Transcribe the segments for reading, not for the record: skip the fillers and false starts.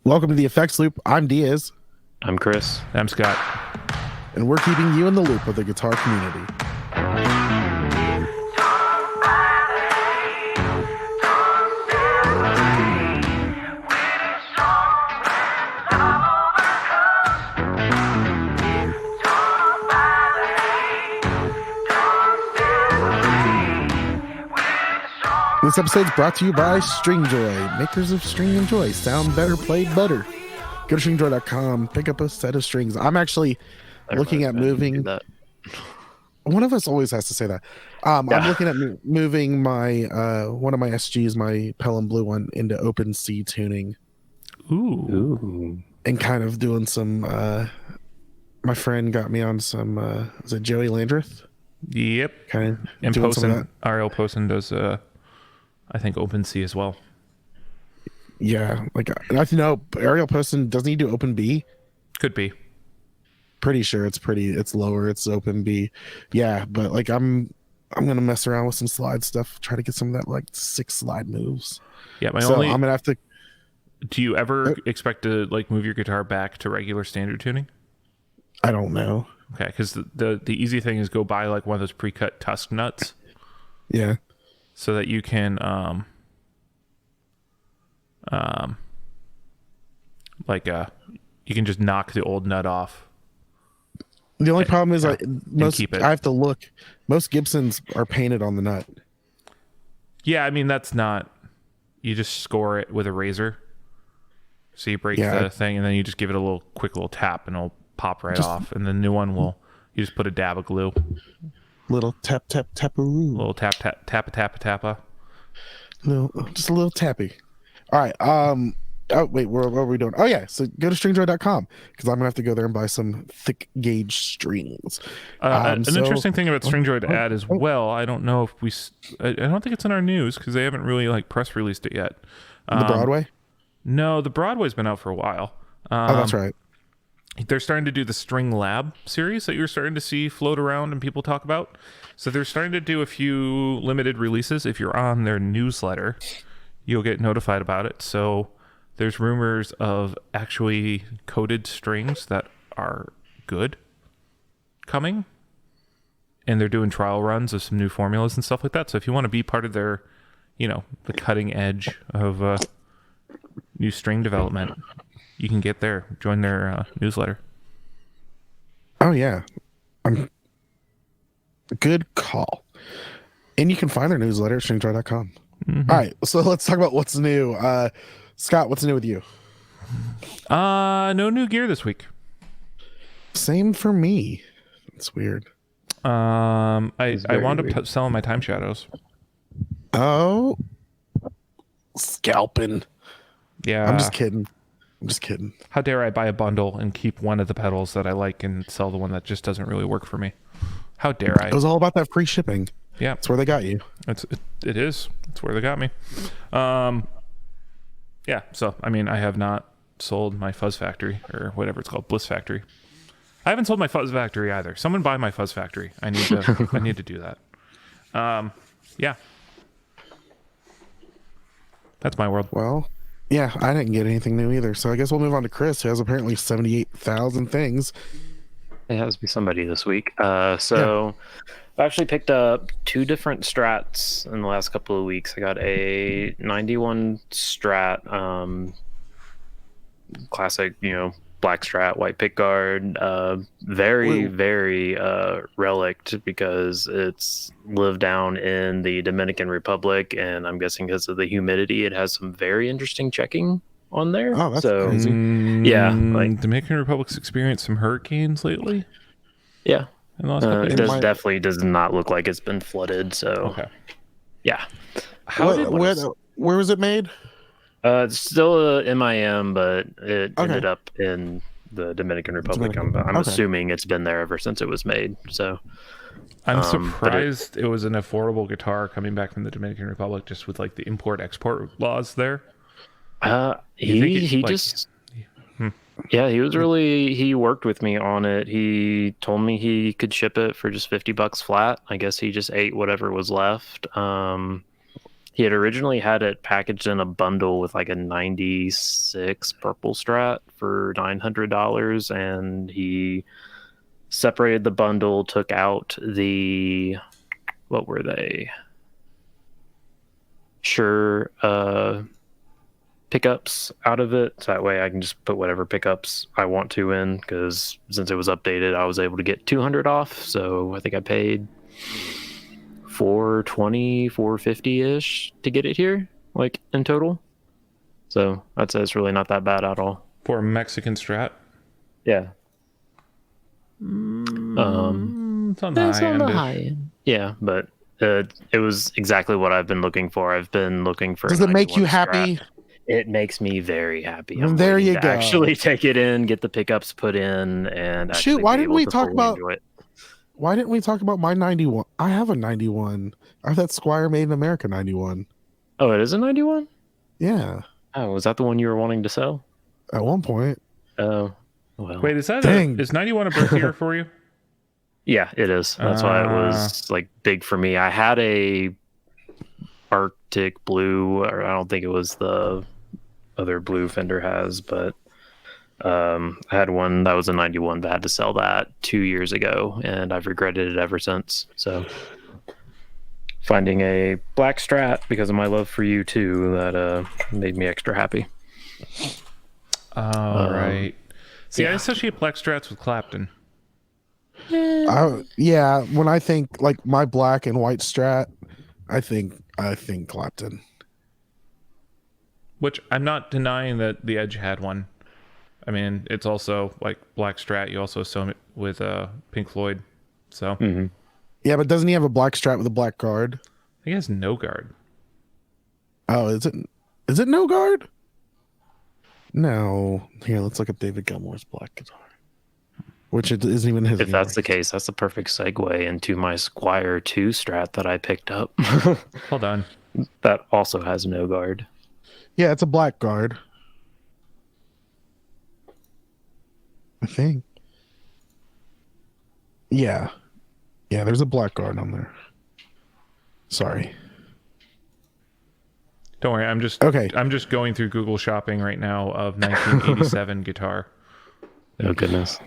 Welcome to the Effects Loop. I'm Diaz, I'm Chris. I'm Scott. and we're keeping you in the loop of the guitar community. This episode is brought to you by Stringjoy, makers of String and Joy. Sound better, play better. Go to stringjoy.com, pick up a set of strings. I'm actually looking at moving. That. One of us always has to say that. I'm looking at moving my one of my SGs, my Pelham Blue one, into open C tuning. Ooh. And kind of doing some. My friend got me on some. Is it Joey Landreth? Yep. Kind of. And doing some of Posen, RL Posen does, I think, OpenC as well. Yeah, like I know Ariel Poston, doesn't he do open B? Could be. Pretty sure it's lower, it's open B. Yeah, but like I'm gonna mess around with some slide stuff, try to get some of that like 6 slide moves. Yeah, I'm gonna have to. Do you ever expect to like move your guitar back to regular standard tuning? I don't know. Okay, because the easy thing is go buy like one of those pre-cut tusk nuts. Yeah. So that you can you can just knock the old nut off. The only problem is I have to look. Most Gibsons are painted on the nut. Yeah, I mean that's not. You just score it with a razor. So you break the thing, and then you just give it a quick little tap, and it'll pop right off. And the new one you just put a dab of glue. Little tap tap taparoo. Little tap tap tappa tappa. No, just a little tappy. All right. Oh wait, what are we doing? Oh yeah, so go to stringjoy.com because I'm gonna have to go there and buy some thick gauge strings. An interesting thing about Stringjoy to add as well. I don't know if I don't think it's in our news because they haven't really like press released it yet. The Broadway? No, the Broadway's been out for a while. Oh, that's right. They're starting to do the String Lab series that you're starting to see float around and people talk about. So they're starting to do a few limited releases. If you're on their newsletter, you'll get notified about it. So there's rumors of actually coated strings that are good coming. And they're doing trial runs of some new formulas and stuff like that. So if you want to be part of their, the cutting edge of new string development, you can get there, join their newsletter. Oh yeah, good call. And you can find their newsletter at stringjoy.com. Mm-hmm. All right, so let's talk about what's new. Scott, what's new with you? No new gear this week. Same for me. It's weird. I wound up selling my Time Shadows. Oh, scalping. Yeah, I'm just kidding. How dare I buy a bundle and keep one of the pedals that I like and sell the one that just doesn't really work for me? How dare I? It was all about that free shipping. Yeah, that's where they got you. It is. It's where they got me. Yeah. So I mean, I have not sold my Fuzz Factory or whatever it's called, Bliss Factory. I haven't sold my Fuzz Factory either. Someone buy my Fuzz Factory. I need to do that. Yeah. That's my world. Well. Yeah, I didn't get anything new either. So I guess we'll move on to Chris, who has apparently 78,000 things. It has to be somebody this week. I actually picked up 2 different Strats in the last couple of weeks. I got a 91 Strat, classic, black Strat, white pickguard. Very relict because it's lived down in the Dominican Republic, and I'm guessing because of the humidity, it has some very interesting checking on there. Oh, that's crazy. Yeah, like Dominican Republic's experienced some hurricanes lately. Yeah, in the last couple it definitely does not look like it's been flooded. So okay, yeah. Where was it made? It's still a MIM, but it ended up in the Dominican Republic. I'm assuming it's been there ever since it was made. So I'm surprised it was an affordable guitar coming back from the Dominican Republic, just with like the import-export laws there. He worked with me on it. He told me he could ship it for just $50 flat. I guess he just ate whatever was left. He had originally had it packaged in a bundle with like a 96 purple Strat for $900, and he separated the bundle, took out the, what were they? Sure, pickups out of it. So that way I can just put whatever pickups I want to in, because since it was updated, I was able to get 200 off. So I think I paid 420, 450-ish to get it here, like in total. So I'd say it's really not that bad at all. For a Mexican Strat? Yeah. It's on the That's high on the end. high end. Yeah, but it was exactly what I've been looking for. I've been looking for. Does a it make you 91 happy? Strat. It makes me very happy. Then I'm there waiting you to go. actually take it in, get the pickups put in, and actually Shoot, why be didn't able we to talk fully about- enjoy it. Why didn't we talk about my 91? I have a 91. I have that Squire Made in America 91. Oh, it is a 91? Yeah, Oh, was that the one you were wanting to sell? at one point. Oh, well. Wait, is that Dang. is 91 a birth year for you? Yeah, it is. That's why it was like big for me. I had a Arctic blue, or I don't think it was the other blue Fender has, but I had one that was a 91, but I had to sell that 2 years ago, and I've regretted it ever since. So finding a black Strat because of my love for you too, that made me extra happy. All right. See, I yeah. associate black Strats with Clapton. Yeah, when I think like my black and white Strat, I think Clapton. Which I'm not denying that the Edge had one. I mean, it's also like black Strat. You also saw it with Pink Floyd. So Yeah, but doesn't he have a black Strat with a black guard? I think he has no guard. Oh, is it no guard? No. Here, let's look at David Gilmour's black guitar. Which it isn't even his. If that's the case, that's the perfect segue into my Squire 2 Strat that I picked up. Hold on. That also has no guard. Yeah, it's a black guard. I think. Yeah. Yeah, there's a black guard on there. Sorry. Don't worry. I'm just going through Google Shopping right now of 1987 guitar. Oh goodness.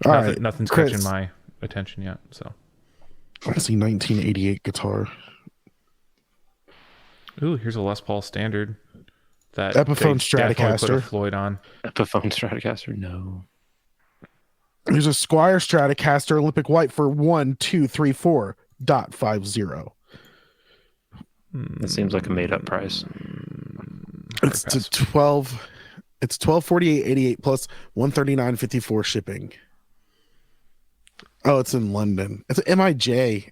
All right. Nothing's Chris, catching my attention yet. So. Let's see, 1988 guitar. Ooh, here's a Les Paul Standard. That Epiphone they definitely put a Stratocaster. Floyd on. Epiphone Stratocaster? No. There's a Squire Stratocaster Olympic White for 1234.50. That seems like a made-up price. It's to 12. It's 1248.88 plus 139.54 shipping. Oh, it's in London. It's an MIJ.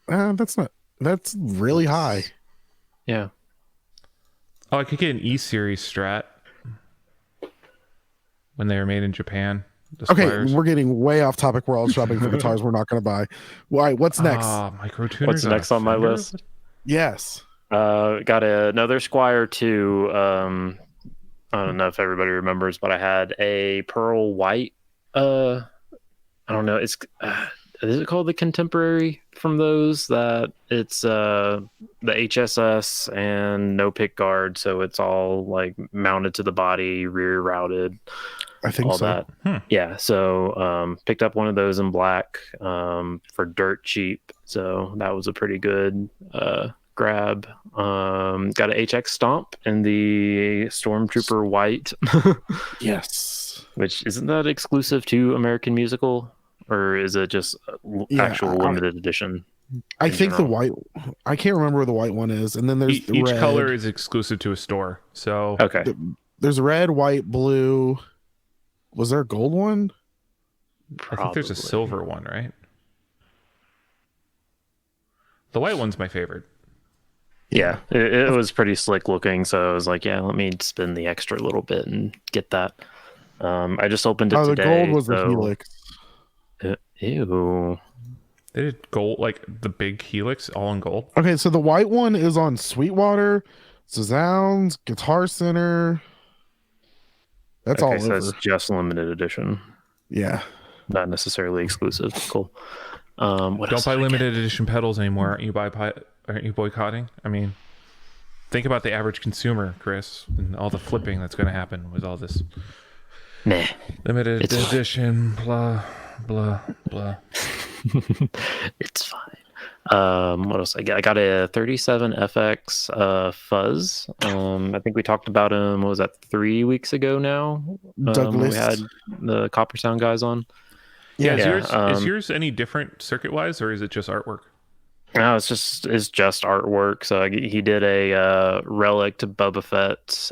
That's really high. Yeah. Oh, I could get an E Series Strat when they were made in Japan. The Okay, Squires. we're getting way off topic. We're all shopping for guitars we're not going to buy. All right, what's next? Micro tuners. What's next on my Fender? list? Yes. Got another Squire 2. I don't know if everybody remembers, but I had a pearl white. I don't know. It's is it called the Contemporary from those? That it's the HSS and no pick guard, so it's all like mounted to the body, rear routed. I think all so. that. Yeah, so picked up one of those in black for dirt cheap. So that was a pretty good grab. Got an HX Stomp in the Stormtrooper white. Yes. Which isn't that exclusive to American Musical, or is it just actual limited edition? I in think general? the white. I can't remember where the white one is, and then there's the Each red. color is exclusive to a store. So Okay. There's red, white, blue. Was there a gold one? I think there's a Probably. silver one, right? The white one's my favorite. Yeah, it was pretty slick looking, so I was like, yeah, let me spend the extra little bit and get that. I just opened it Oh, the today. gold was the so- Helix. Ew. They did gold, like the big Helix, all in gold. Okay, so the white one is on Sweetwater, Sounds, Guitar Center. That's Okay, all so over. it's just limited edition, Yeah. not necessarily exclusive. Cool. What Don't else buy did I limited edition pedals anymore. You buy aren't you boycotting? I mean, think about the average consumer, Chris, and all the flipping that's going to happen with all this Nah, limited It's fine. edition, blah blah blah. it's fine. What else I got? I got a 37 FX Fuzz. I think we talked about him. What was that, 3 weeks ago now? When Douglas. we had the Copper Sound guys on. Yeah, Yeah, is yours any different circuit wise, or is it just artwork? No, it's just artwork. So he did a relic to Boba Fett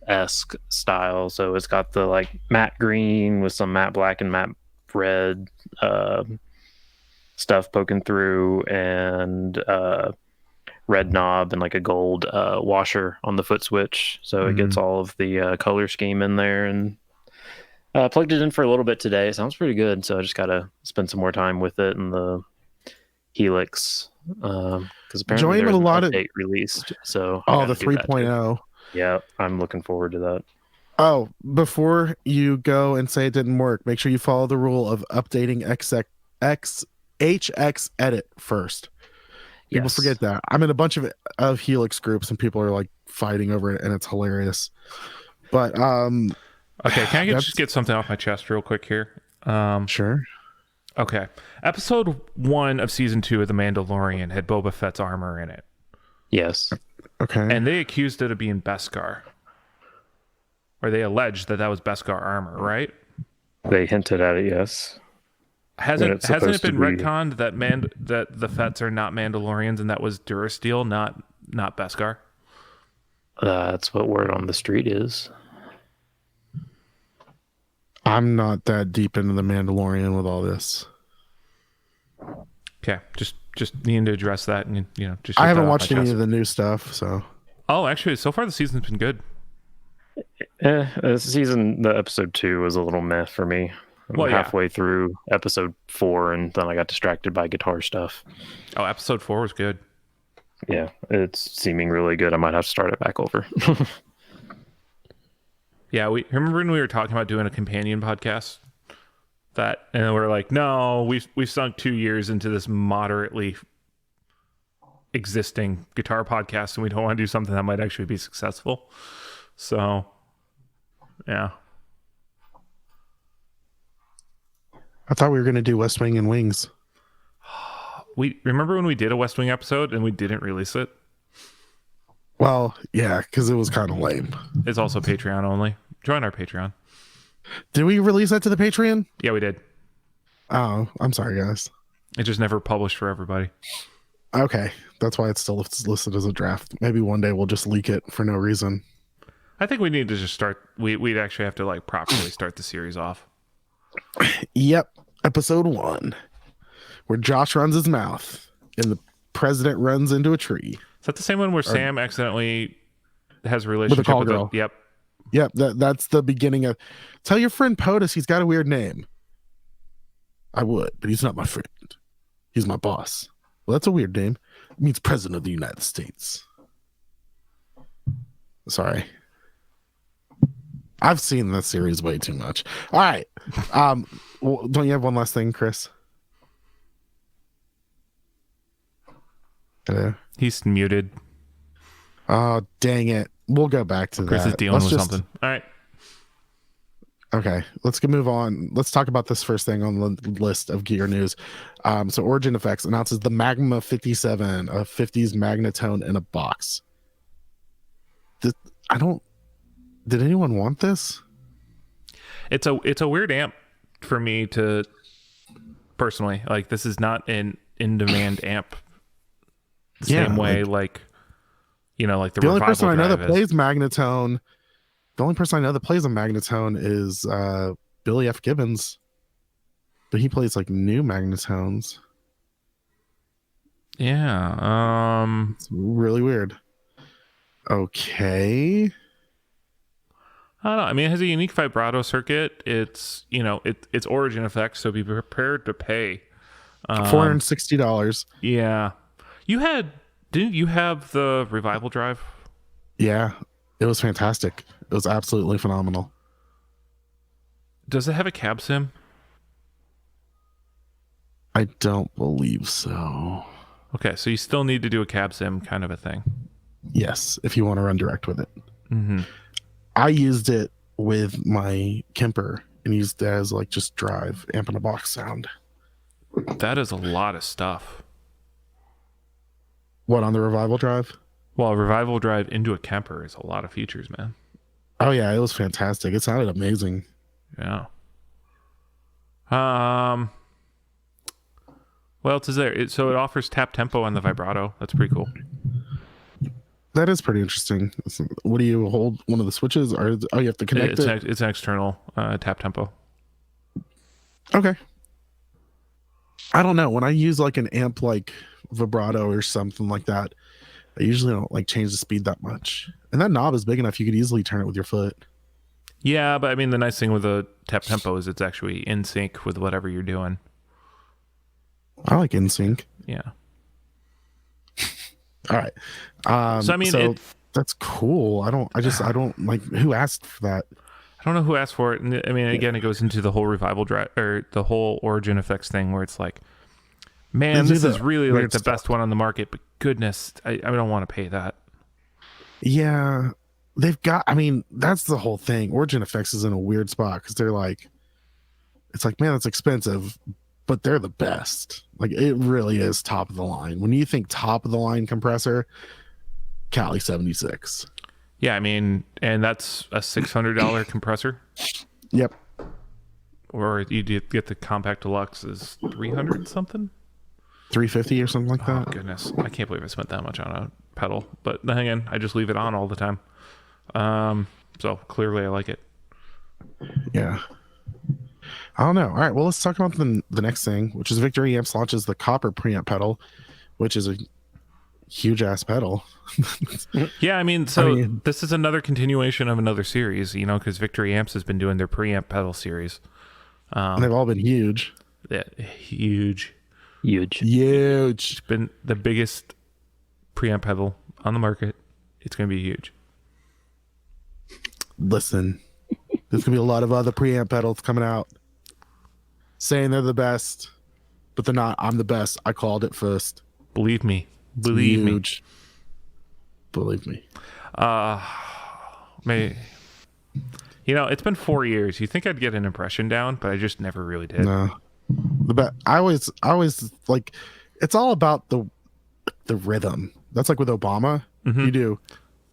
esque style. So it's got the like matte green with some matte black and matte red stuff poking through, and red knob and like a gold washer on the foot switch. So it gets all of the color scheme in there, and plugged it in for a little bit today. Sounds pretty good. So I just gotta spend some more time with it and the Helix, because apparently there's an update released. So the 3.0. Yeah, I'm looking forward to that. Oh, before you go and say it didn't work, make sure you follow the rule of updating HX edit first. People Yes. forget that. I'm in a bunch of Helix groups and people are like fighting over it, and it's hilarious. But Okay, can I just get something off my chest real quick here? Sure. Okay. Episode 1 of season 2 of The Mandalorian had Boba Fett's armor in it. Yes. Okay. And they accused it of being Beskar. Or they alleged that was Beskar armor, right? They hinted at it, yes. Hasn't it been supposed to be- retconned that the Fetts are not Mandalorians and that was Durasteel, not Beskar? That's what word on the street is. I'm not that deep into the Mandalorian with all this. Okay, just needing to address that, and just. I haven't watched any of the new stuff, so. Oh, actually, so far the season's been good. The episode 2 was a little meh for me. I'm halfway through episode 4, and then I got distracted by guitar stuff. Oh, episode 4 was good. Yeah, it's seeming really good. I might have to start it back over. Yeah, we remember when we were talking about doing a companion podcast, and we're like, no, we've sunk 2 years into this moderately existing guitar podcast, and we don't want to do something that might actually be successful. So, yeah. I thought we were going to do West Wing and Wings. We remember when we did a West Wing episode and we didn't release it? Well, yeah, because it was kind of lame. It's also Patreon only. Join our Patreon. Did we release that to the Patreon? Yeah, we did. Oh, I'm sorry, guys. It just never published for everybody. Okay, that's why it's still listed as a draft. Maybe one day we'll just leak it for no reason. I think we need to just start. We'd actually have to like properly start the series off. Yep, episode 1, where Josh runs his mouth and the president runs into a tree. Is that the same one where Sam accidentally has a relationship with a call girl? Yep. Yep, that's the beginning of. Tell your friend POTUS he's got a weird name. I would, but he's not my friend. He's my boss. Well, that's a weird name. It means President of the United States. Sorry. I've seen this series way too much. All right. Don't you have one last thing, Chris? Hello? He's muted. Oh, dang it. We'll go back to Chris that. is dealing with something. All right. Okay, let's move on. Let's talk about this first thing on the list of gear news. So Origin Effects announces the Magma 57, a 50s Magnatone in a box. Did anyone want this? It's a weird amp for me to personally like. This is not an in-demand amp the same way like the only person I know that is. plays Magnatone. The only person I know that plays a Magnatone is Billy F. Gibbons, but he plays like new Magnatones. Yeah, it's really weird. Okay. I don't know. I mean, it has a unique vibrato circuit. It's it's Origin Effects, so be prepared to pay $460. Yeah, didn't you have the Revival Drive? Yeah, it was fantastic. It was absolutely phenomenal. Does it have a cab sim? I don't believe so. Okay, so you still need to do a cab sim kind of a thing. Yes, if you want to run direct with it. Mm-hmm. I used it with my Kemper and used it as like just drive, amp in a box sound. That is a lot of stuff. What, on the Revival drive? Well, a Revival drive into a Kemper is a lot of features, man. Oh yeah, it was fantastic. It sounded amazing. Yeah. What else is there? So it offers tap tempo on the vibrato. That's pretty cool. That is pretty interesting. What do you hold? One of the switches, or you have to connect it? It's an external tap tempo. Okay. I don't know. When I use like an amp like vibrato or something like that, I usually don't like change the speed that much. And that knob is big enough you could easily turn it with your foot. Yeah, but I mean the nice thing with the tap tempo is it's actually in sync with whatever you're doing. I like InSync. Yeah. All right. So I mean, that's cool. I don't like, who asked for that? I don't know who asked for it. And I mean, again, it goes into the whole Revival drive or the whole Origin Effects thing where it's like, man, this is really like the best one on the market, but goodness, I don't want to pay that. Yeah, they've got, I mean, that's the whole thing. Origin Effects is in a weird spot because they're like, it's like, man, it's expensive, but they're the best. Like, it really is top of the line. When you think top of the line compressor, Cali 76. Yeah, I mean, and that's a $600 compressor. Yep. Or you get the Compact Deluxe is 300 something. 350 or something like that. Oh goodness, I can't believe I spent that much on a pedal. But then again, I just leave it on all the time. So clearly I like it. Yeah. I don't know. All right, well, let's talk about the next thing, which is Victory Amps launches the copper preamp pedal, which is a huge ass pedal. Yeah, I mean, this is another continuation of another series, you know, because Victory Amps has been doing their preamp pedal series. And they've all been huge. Yeah, huge. It's been the biggest preamp pedal on the market. It's going to be huge. Listen, there's going to be a lot of other preamp pedals coming out saying they're the best, but they're not. I'm the best. I called it first. Believe me. Believe me. You know, it's been 4 years. You think I'd get an impression down, but I just never really did. No. I always like, it's all about the rhythm. That's like with Obama. Mm-hmm. You do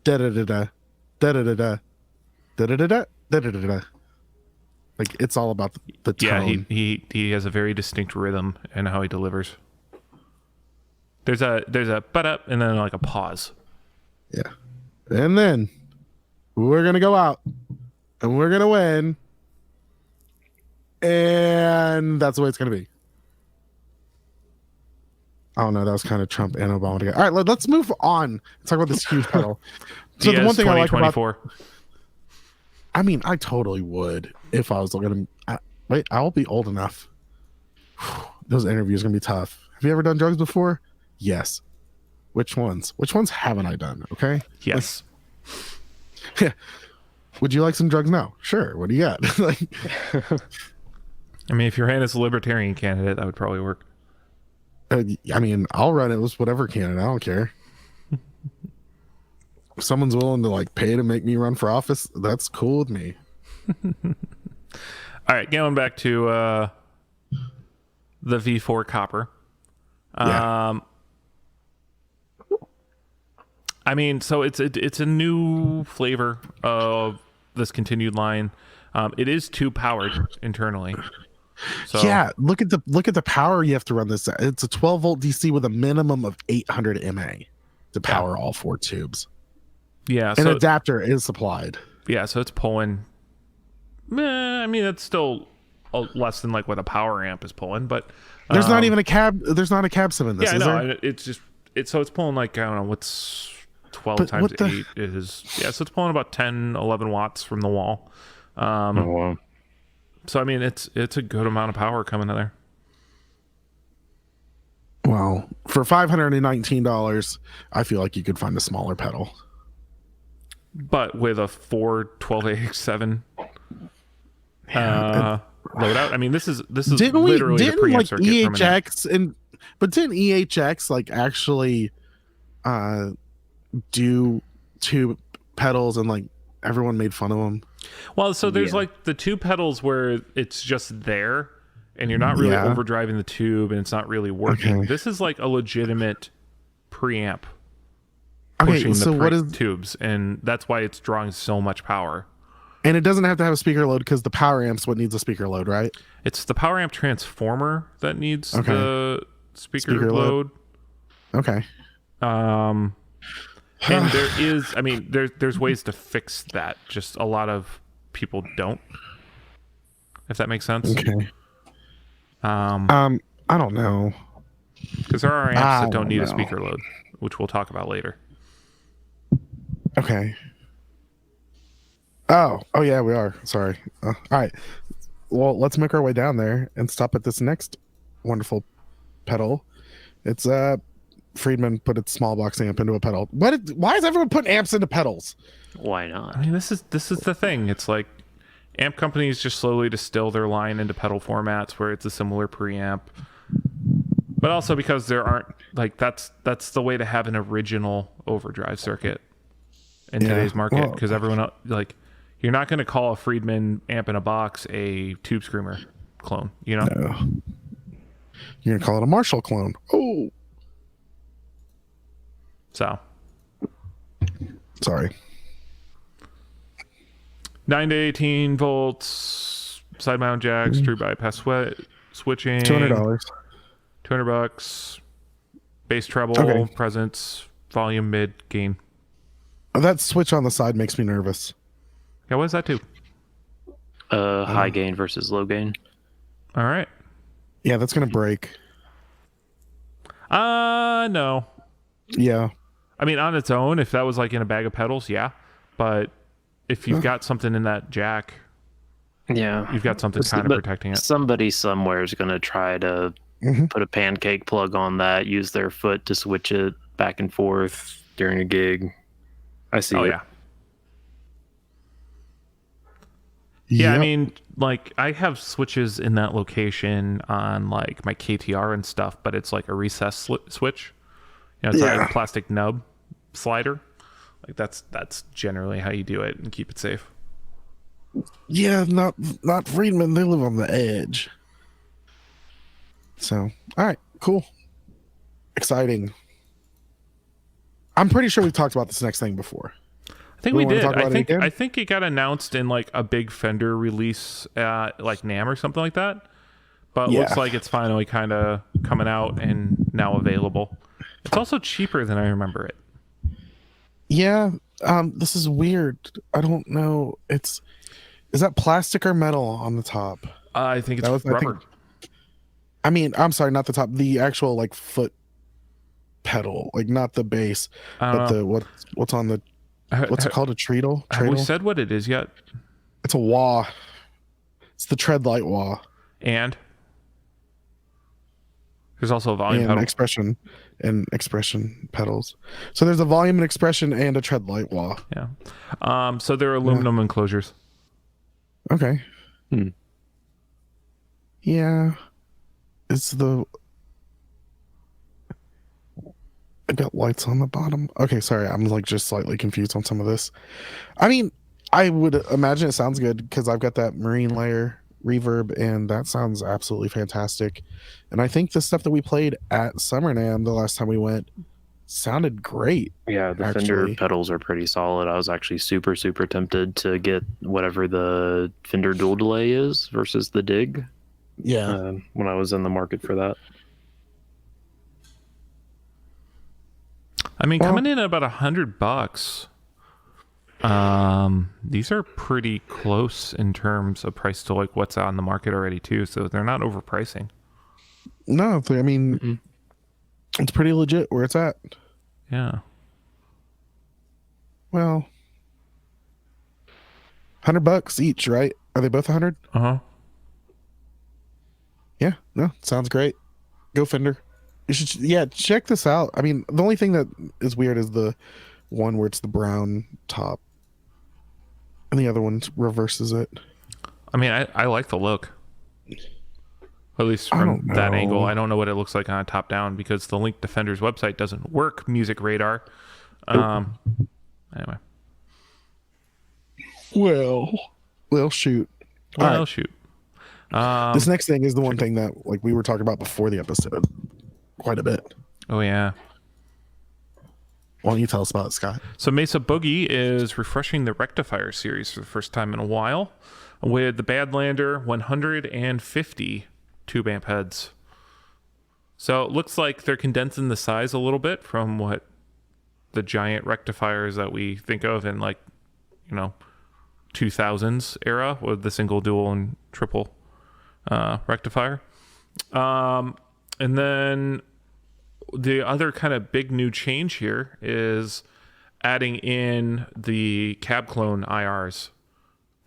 da da da da da da da da da da da da da da. Like, it's all about the tone. Yeah, he has a very distinct rhythm in how he delivers. There's a but up and then like a pause. Yeah. And then we're gonna go out and we're gonna win. And that's the way it's gonna be. I don't know. That was kind of Trump and Obama together. All right, let's move on. Let's talk about this huge pedal. So the one thing I like about, I mean, I totally would if I was looking at. Wait, I'll be old enough. Those interviews are gonna be tough. Have you ever done drugs before? Yes. Which ones? Which ones haven't I done? Okay. Yes. Yeah. Would you like some drugs now? Sure. What do you got? Like, I mean, if you're ran as a libertarian candidate, that would probably work. I mean, I'll run it with whatever candidate. I don't care. If someone's willing to like pay to make me run for office, that's cool with me. All right, going back to the V4 Copper. Yeah. I mean, so it's a new flavor of this continued line. It is 2 powered internally. So, yeah, look at the power you have to run this at. It's a 12 volt DC with a minimum of 800 mA to power all 4 tubes. Yeah, an adapter is supplied. Yeah, so it's pulling. I mean, it's still less than like what a power amp is pulling, but there's not even a cab. There's not a cab sim in this. Yeah, is no, there? it's pulling like, I don't know, what's 12 times 8 is. Yeah, so it's pulling about 10, 11 watts from the wall. Oh, wow. So I mean, it's a good amount of power coming in there. Well, for $519, I feel like you could find a smaller pedal. But with a 412AX7 loadout, I mean, this is literally the preamp circuit from an amp. And But didn't EHX like actually do two pedals and like everyone made fun of them? Well, so there's Yeah. like the two pedals where it's just there and you're not really Yeah. overdriving the tube and it's not really working. Okay. This is like a legitimate preamp Okay, pushing so the what is tubes, and that's why it's drawing so much power. and it doesn't have to have a speaker load because the power amp's what needs a speaker load, right? It's the power amp transformer that needs Okay. the speaker, Speaker load. load. Okay. And there is, I mean, there's ways to fix that. Just a lot of people don't, if that makes sense. Okay. Um, I don't know. because there are amps I that don't don't need a know. speaker load, which we'll talk about later. Okay. Oh yeah, we are. Sorry. All right. Well, let's make our way down there and stop at this next wonderful pedal. It's Friedman put its small box amp into a pedal. Why is everyone putting amps into pedals? Why not? I mean, this is the thing. It's like amp companies just slowly distill their line into pedal formats where it's a similar preamp, but also because there aren't like that's the way to have an original overdrive circuit in Yeah, today's market, well- because everyone like you're not going to call a Friedman amp in a box a tube screamer clone, you know? No. You're gonna call it a Marshall clone. Oh, So sorry. 9 to 18 volts, side mount jacks, true bypass switching, $200. $200, bass treble, Okay. presence, volume, mid, gain. That switch on the side makes me nervous. Yeah, what does that do? High gain versus low gain. All right. Yeah, that's gonna break. No. Yeah. I mean, on its own, if that was like in a bag of pedals, yeah. But if you've got something in that jack, Yeah. you've got something kind of But protecting it. Somebody somewhere is going to try to Mhm. put a pancake plug on that, use their foot to switch it back and forth during a gig. I see Oh, it. yeah. Yeah, I Yep. mean, like I have switches in that location on like my KTR and stuff, but it's like a recessed switch. You know, it's Yeah. like a plastic nub slider. Like that's generally how you do it and keep it safe. Yeah, not Friedman. They live on the edge. So, all right, cool, exciting. I'm pretty sure we've talked about this next thing before. I think We we wanna did. talk about it again? I think it got announced in like a big Fender release at like NAMM or something like that. But it Yeah. looks like it's finally kind of coming out and now available. It's also cheaper than I remember it. Yeah, this is weird. I don't know. Is that plastic or metal on the top? I think it's That was- I rubber. I mean, I'm sorry, not the top. The actual like foot pedal, like not the base, I don't but know. what's on the what's it called? A treadle? Have we Treadle? said what it is yet? It's a wah. It's the tread light wah And there's also a volume and pedal. expression pedals. So there's a volume and expression and a tread light wah. Yeah. So they're aluminum enclosures. Okay. Hmm. Yeah. It's I got lights on the bottom. Okay, sorry. I'm like just slightly confused on some of this. I mean, I would imagine it sounds good because I've got that marine layer reverb and that sounds absolutely fantastic. And I think the stuff that we played at Summer NAMM the last time we went sounded great. Yeah, the Actually. Fender pedals are pretty solid. I was actually super, super tempted to get whatever the Fender dual delay is versus the Dig Yeah. when I was in the market for that. I mean, Well- coming in at about $100. These are pretty close in terms of price to like what's on the market already too. So they're not overpricing. No, I mean, Mhm. it's pretty legit where it's at. Yeah. Well, $100 each, right? Are they both 100? Uh huh. Yeah, no, sounds great. Go Fender. You should, check this out. I mean, the only thing that is weird is the one where it's the brown top, and the other one reverses it. I mean, I like the look. At least I from don't that angle. know. I don't know what it looks like on a top down because the Link Defender's website doesn't work Music Radar. Nope. Anyway. Well, shoot. All Well, right. shoot. This next thing is the one thing that like we were talking about before the episode quite a bit. Oh, yeah. Why don't you tell us about it, Scott? So Mesa Boogie is refreshing the Rectifier series for the first time in a while with the Badlander 150 tube amp heads. So it looks like they're condensing the size a little bit from what the giant rectifiers that we think of in 2000s era with the single, dual, and triple rectifier. And then the other kind of big new change here is adding in the cab clone IRs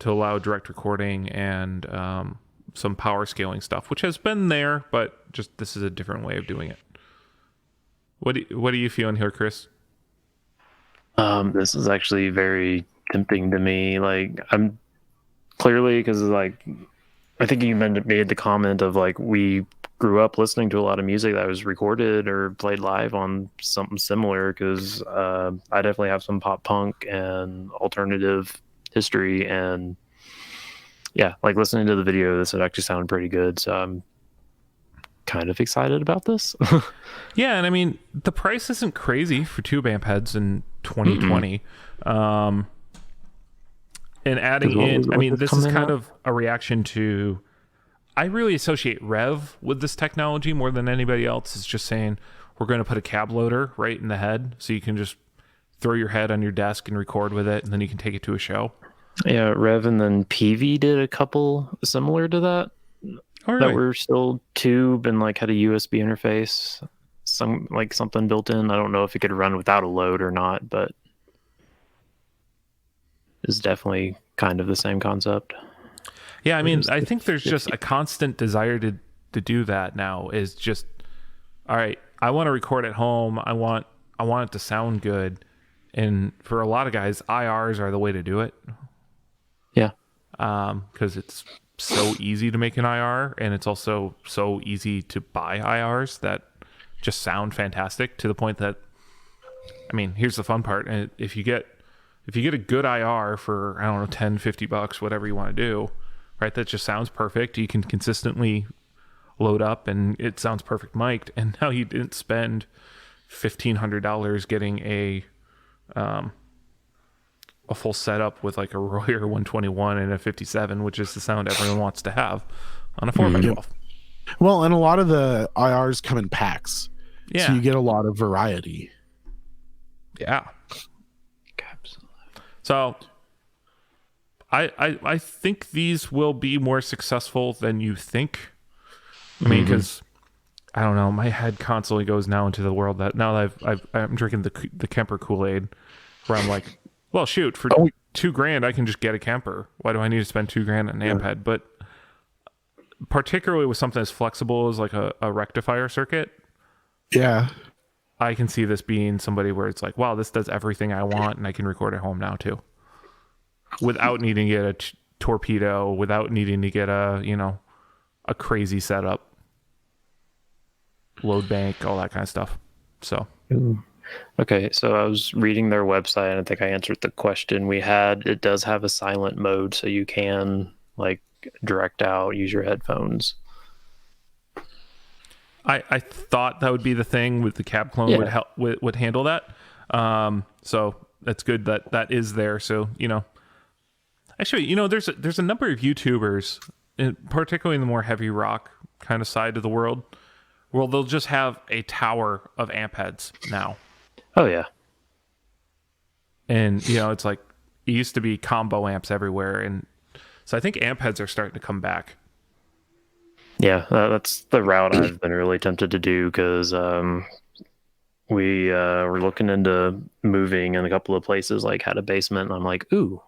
to allow direct recording and some power scaling stuff, which has been there, but just this is a different way of doing it. What are you feeling here, Chris? This is actually very tempting to me. Like, I'm clearly, because like I think you made the comment of like we grew up listening to a lot of music that was recorded or played live on something similar. Because I definitely have some pop punk and alternative history, and yeah, like listening to the video, this would actually sound pretty good. So I'm kind of excited about this. Yeah, and I mean the price isn't crazy for tube amp heads in 2020. And adding in, I mean, this is kind of a reaction to. I really associate Rev with this technology more than anybody else. It's just saying we're going to put a cab loader right in the head, so you can just throw your head on your desk and record with it, and then you can take it to a show. Yeah, Rev and then PV did a couple similar to that. That were still tube and like had a USB interface, something built in. I don't know if it could run without a load or not, but it's definitely kind of the same concept. Yeah, I mean, I think there's just a constant desire to do that now. Is just, all right, I want to record at home. I want it to sound good, and for a lot of guys, IRs are the way to do it. Yeah, because it's so easy to make an IR, and it's also so easy to buy IRs that just sound fantastic to the point that, I mean, here's the fun part. And if you get a good IR for, I don't know, 10, $50, whatever you want to do, right? That just sounds perfect. You can consistently load up and it sounds perfect mic'd. And now you didn't spend $1,500 getting a full setup with like a Royer 121 and a 57, which is the sound everyone wants to have on a 4x12. Well, and a lot of the IRs come in packs. Yeah. So you get a lot of variety. Yeah. So I think these will be more successful than you think. I mean, because I don't know, my head constantly goes now into the world that now that I'm drinking the Kemper Kool-Aid, where I'm like, well, shoot, for $2,000 I can just get a Kemper. Why do I need to spend $2,000 on an amp head? But particularly with something as flexible as like a rectifier circuit, yeah, I can see this being somebody where it's like, wow, this does everything I want, and I can record at home now too, without needing to get a torpedo, without needing to get a crazy setup, load bank, all that kind of stuff. So. Okay, so I was reading their website, and I think I answered the question we had. It does have a silent mode, so you can like direct out, use your headphones. I thought that would be the thing with the cab clone would help would handle that. So that's good that is there. So actually, there's a number of YouTubers, particularly in the more heavy rock kind of side of the world, where they'll just have a tower of amp heads now. Oh yeah. And it's like it used to be combo amps everywhere, and so I think amp heads are starting to come back. Yeah, that's the route I've been really tempted to do, because we were looking into moving in a couple of places, like had a basement, and I'm like, ooh,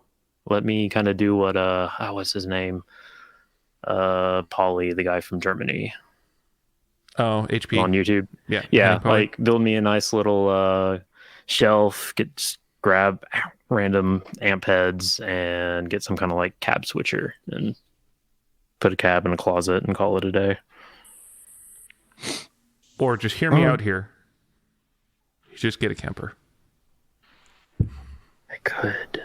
let me kind of do what what's his name? Pauly, the guy from Germany. Oh, HP on YouTube. Yeah, like build me a nice little shelf, grab random amp heads and get some kind of like cab switcher and put a cab in a closet and call it a day. Or just hear me out here. You just get a Kemper. I could.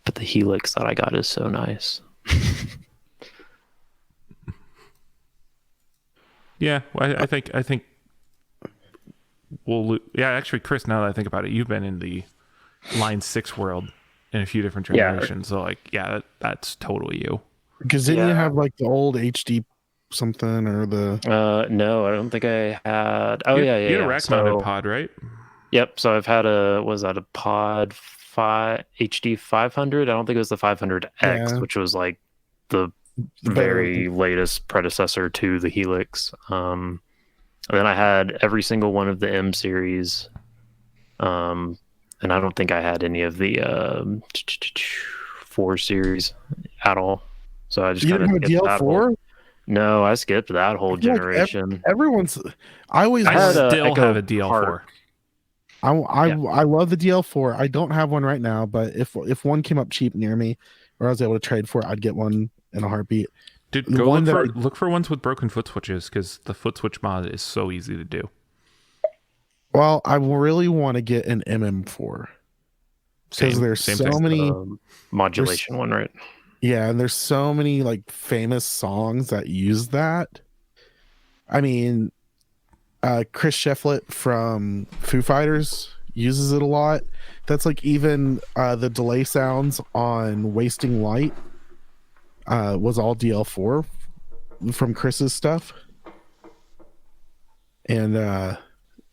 But the Helix that I got is so nice. Yeah, well, I think we'll. Yeah, actually, Chris. Now that I think about it, you've been in the Line 6 world in a few different generations. So, like, yeah, that's totally you. Because didn't you have like the old HD something or the? No, I don't think I had. Oh yeah. You had a rack-mounted pod, right? Yep. So I've had a Pod 5 HD 500. I don't think it was the 500X, which was like the very latest predecessor to the Helix. And then I had every single one of the M series. And I don't think I had any of the 4 series at all. So I just kind of DL4. No, I skipped that whole generation. Like everyone's. I still have a DL4. I love the DL4. I don't have one right now, but if one came up cheap near me, or I was able to trade for it, I'd get one in a heartbeat. Dude, go look for ones with broken foot switches, because the foot switch mod is so easy to do. Well, I really want to get an MM4 because there's so many modulation one, right? Yeah, and there's so many like famous songs that use that. I mean, Chris Shefflett from Foo Fighters uses it a lot. That's like even the delay sounds on Wasting Light was all DL4 from Chris's stuff. And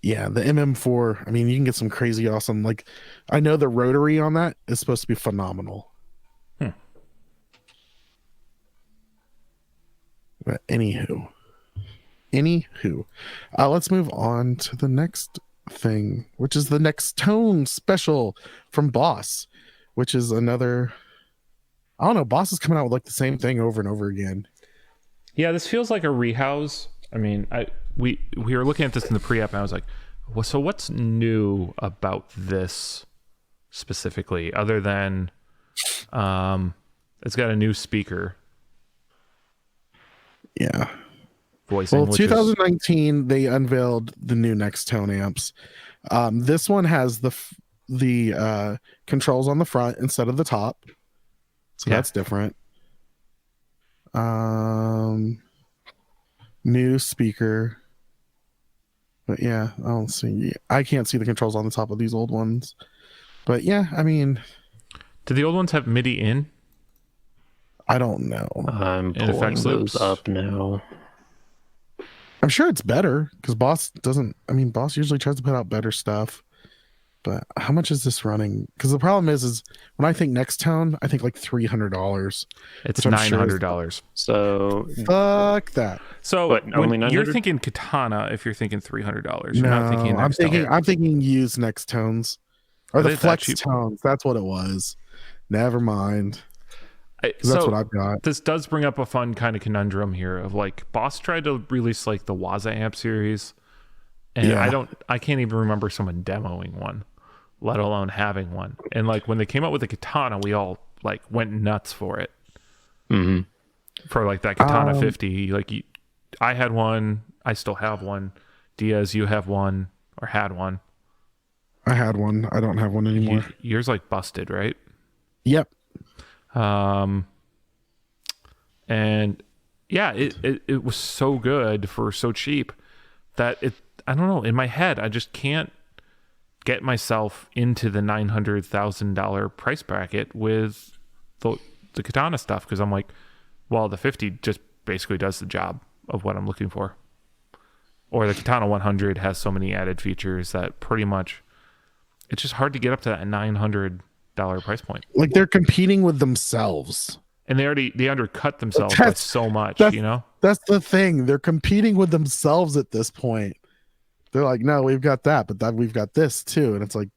yeah, the MM4, I mean, you can get some crazy awesome, like, I know the rotary on that is supposed to be phenomenal. But anywho, let's move on to the next thing, which is the Next Tone special from Boss, which is another, I don't know, Boss is coming out with like the same thing over and over again. Yeah, this feels like a rehouse. I mean, we were looking at this in the pre-app and I was like, well, so what's new about this specifically, other than it's got a new speaker. Yeah. Voicing, well, 2019 they unveiled the new Next Tone amps. This one has the controls on the front instead of the top, so that's different. New speaker, but yeah, I can't see the controls on the top of these old ones. But yeah, I mean, do the old ones have MIDI in? I don't know. I'm pulling those up now. I'm sure it's better because Boss usually tries to put out better stuff. But how much is this running? Because the problem is when I think Next Tone, I think like $300. It's $900. So fuck that. So you're thinking Katana if you're thinking $300. You're not thinking Next Tone. I'm thinking used Next Tones or the Flex Tones. That's what it was. Never mind. That's what I've got. This does bring up a fun kind of conundrum here of like Boss tried to release like the Waza amp series, and I can't even remember someone demoing one, let alone having one. And like when they came out with the Katana, we all like went nuts for it. Mm-hmm. For like that Katana 50, like I had one, I still have one. Diaz, you have one or had one? I had one. I don't have one anymore. Yours like busted, right? Yep. And yeah, it was so good for so cheap that I don't know, in my head I just can't get myself into the $900,000 price bracket with the Katana stuff, because I'm like, well, the 50 just basically does the job of what I'm looking for, or the Katana 100 has so many added features that pretty much it's just hard to get up to that $900 price point. Like they're competing with themselves, and they undercut themselves by so much. That's the thing. They're competing with themselves at this point. They're like, no, we've got that, but we've got this too, and it's like,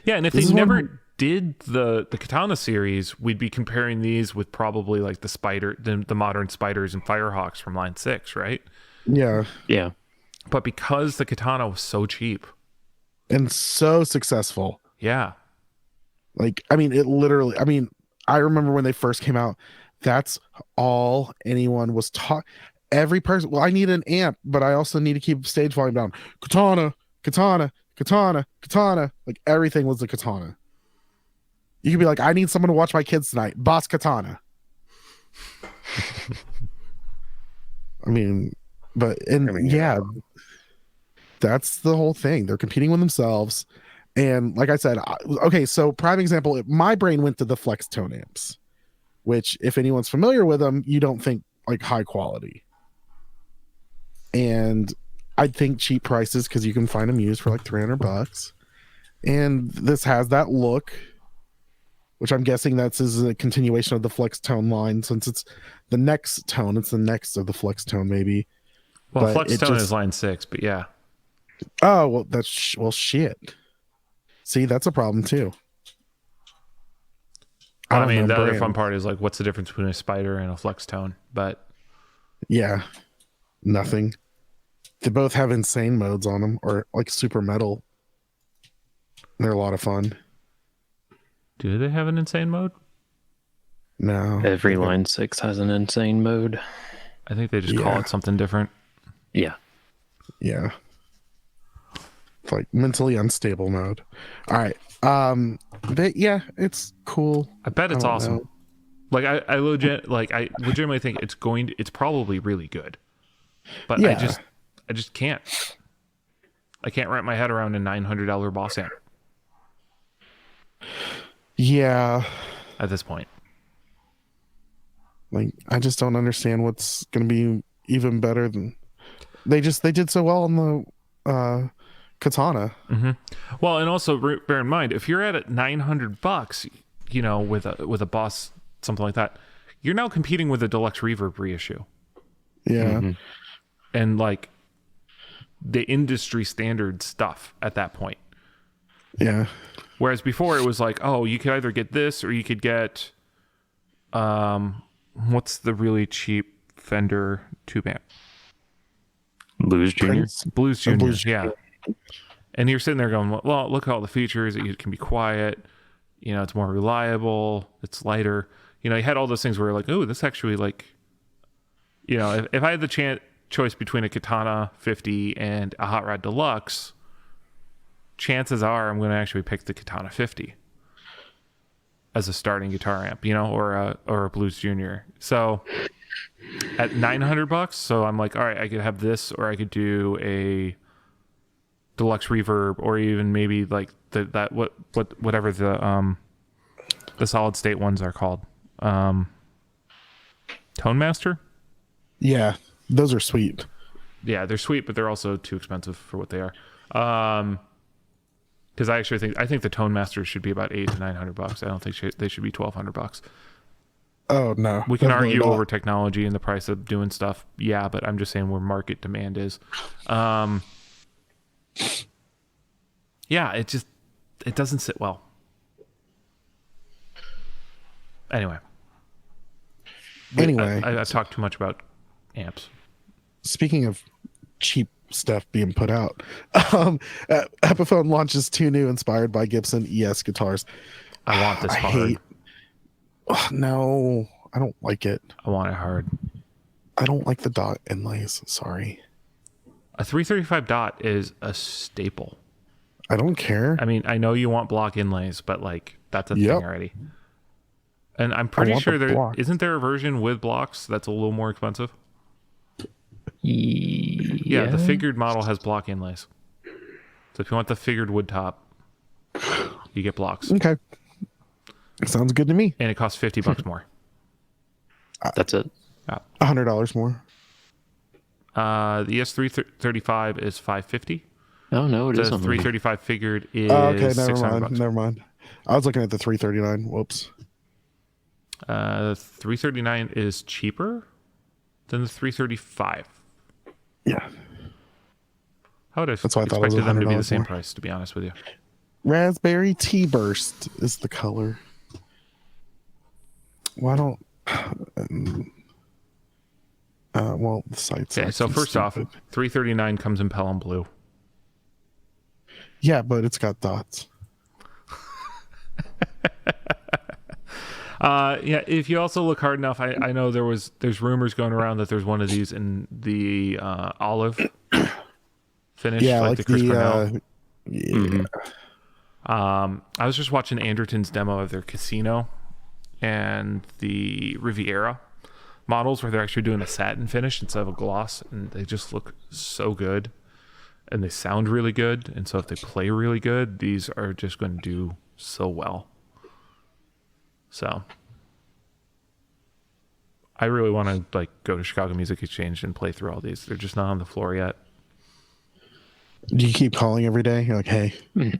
yeah. And if they never did the Katana series, we'd be comparing these with probably like the modern Spiders and Firehawks from Line 6, right? Yeah. But because the Katana was so cheap and so successful, like, I mean, I remember when they first came out, that's all anyone was talking. every person. Well, I need an amp, but I also need to keep stage volume down. Katana, katana, katana, katana. Like everything was a katana. You could be like, I need someone to watch my kids tonight. Boss katana. I mean, yeah, that's the whole thing. They're competing with themselves. And like I said, okay, so prime example, my brain went to the flex tone amps, which if anyone's familiar with them, you don't think like high quality. And I think cheap prices because you can find them used for like $300. And this has that look, which I'm guessing that's is a continuation of the flex tone line since it's the next tone. It's the next of the flex tone, maybe. Well, But flex it tone just- is line 6, but yeah. Oh, well, that's well, shit. See, that's a problem too. I mean, know the other brand. fun part is like, what's the difference between a spider and a flex tone? But Yeah, nothing. They both have insane modes on them, or like super metal. They're a lot of fun. do they have an insane mode? No, Every line 6 has an insane mode. I think they just call Yeah. it something different. Yeah. yeah, it's like mentally unstable mode. All right, but yeah, it's cool. I bet it's don't awesome. know. Like I legitimately think it's probably really good. But Yeah. I just can't. I can't wrap my head around a $900 Boss amp Yeah, at this point. like I just don't understand what's gonna be even better than they did so well on the katana. Well, and also bear in mind, if you're at $900, you know, with a Boss, something like that, you're now competing with a deluxe reverb reissue, Yeah, and like the industry standard stuff at that point. yeah, Whereas before it was like, oh, you could either get this or you could get, what's the really cheap Fender tube amp? Blues Junior. Prince? Blues Junior, Blues yeah. And you're sitting there going, well, look at all the features. It can be quiet. You know, it's more reliable. It's lighter. You know, you had all those things where you're like, oh, this actually like, you know, if I had the choice between a Katana 50 and a Hot Rod Deluxe, chances are I'm going to actually pick the Katana 50 as a starting guitar amp, you know, or a Blues Junior. So at $900, so I'm like, all right, I could have this, or I could do a deluxe reverb, or even maybe like whatever the solid state ones are called, Tone Master. yeah. Those are sweet. Yeah, they're sweet, but they're also too expensive for what they are. Because I think the Tone Masters should be about $800 to $900. I don't think they should be $1,200. Oh no, We can definitely argue not. over technology and the price of doing stuff. Yeah, but I'm just saying where market demand is. Yeah, it doesn't sit well. Anyway, I've talked too much about amps. Speaking of cheap stuff being put out, Epiphone launches 2 new inspired by Gibson ES guitars. I want this I hard. hate. Oh, no, I don't like it. I want it hard. I don't like the dot inlays. Sorry, A 335 dot is a staple. I don't care. I mean, I know you want block inlays, but like that's a Yep. thing already. And I'm pretty want sure the block. isn't there a version with blocks that's a little more expensive? Yeah, the figured model has block inlays. So if you want the figured wood top, you get blocks, Okay, sounds good to me. and it costs $50 more. That's it. $100 more. The ES335 is $550. Oh no, it The is on the 335 figured is Oh, okay, never $600. mind. Never mind. I was looking at the 339. Whoops. 339 is cheaper than the 335. Yeah. How would I have That's why I thought it was expected them to be the $100 same more. price, to be honest with you? Raspberry Tea Burst is the color. Why don't? Well, the site's Okay, so acting first off, stupid. 339 comes in Pelham Blue. Yeah, but it's got dots. Yeah, if you also look hard enough, I know there's rumors going around that there's one of these in the olive finish, Yeah, like like the Chris the Cornell. yeah. I was just watching Anderton's demo of their Casino and the Riviera models where they're actually doing a satin finish instead of a gloss, and they just look so good and they sound really good. And so if they play really good, these are just going to do so well. So I really want to like go to Chicago Music Exchange and play through all these. They're just not on the floor yet. Do you keep calling every day? You're like, hey, No,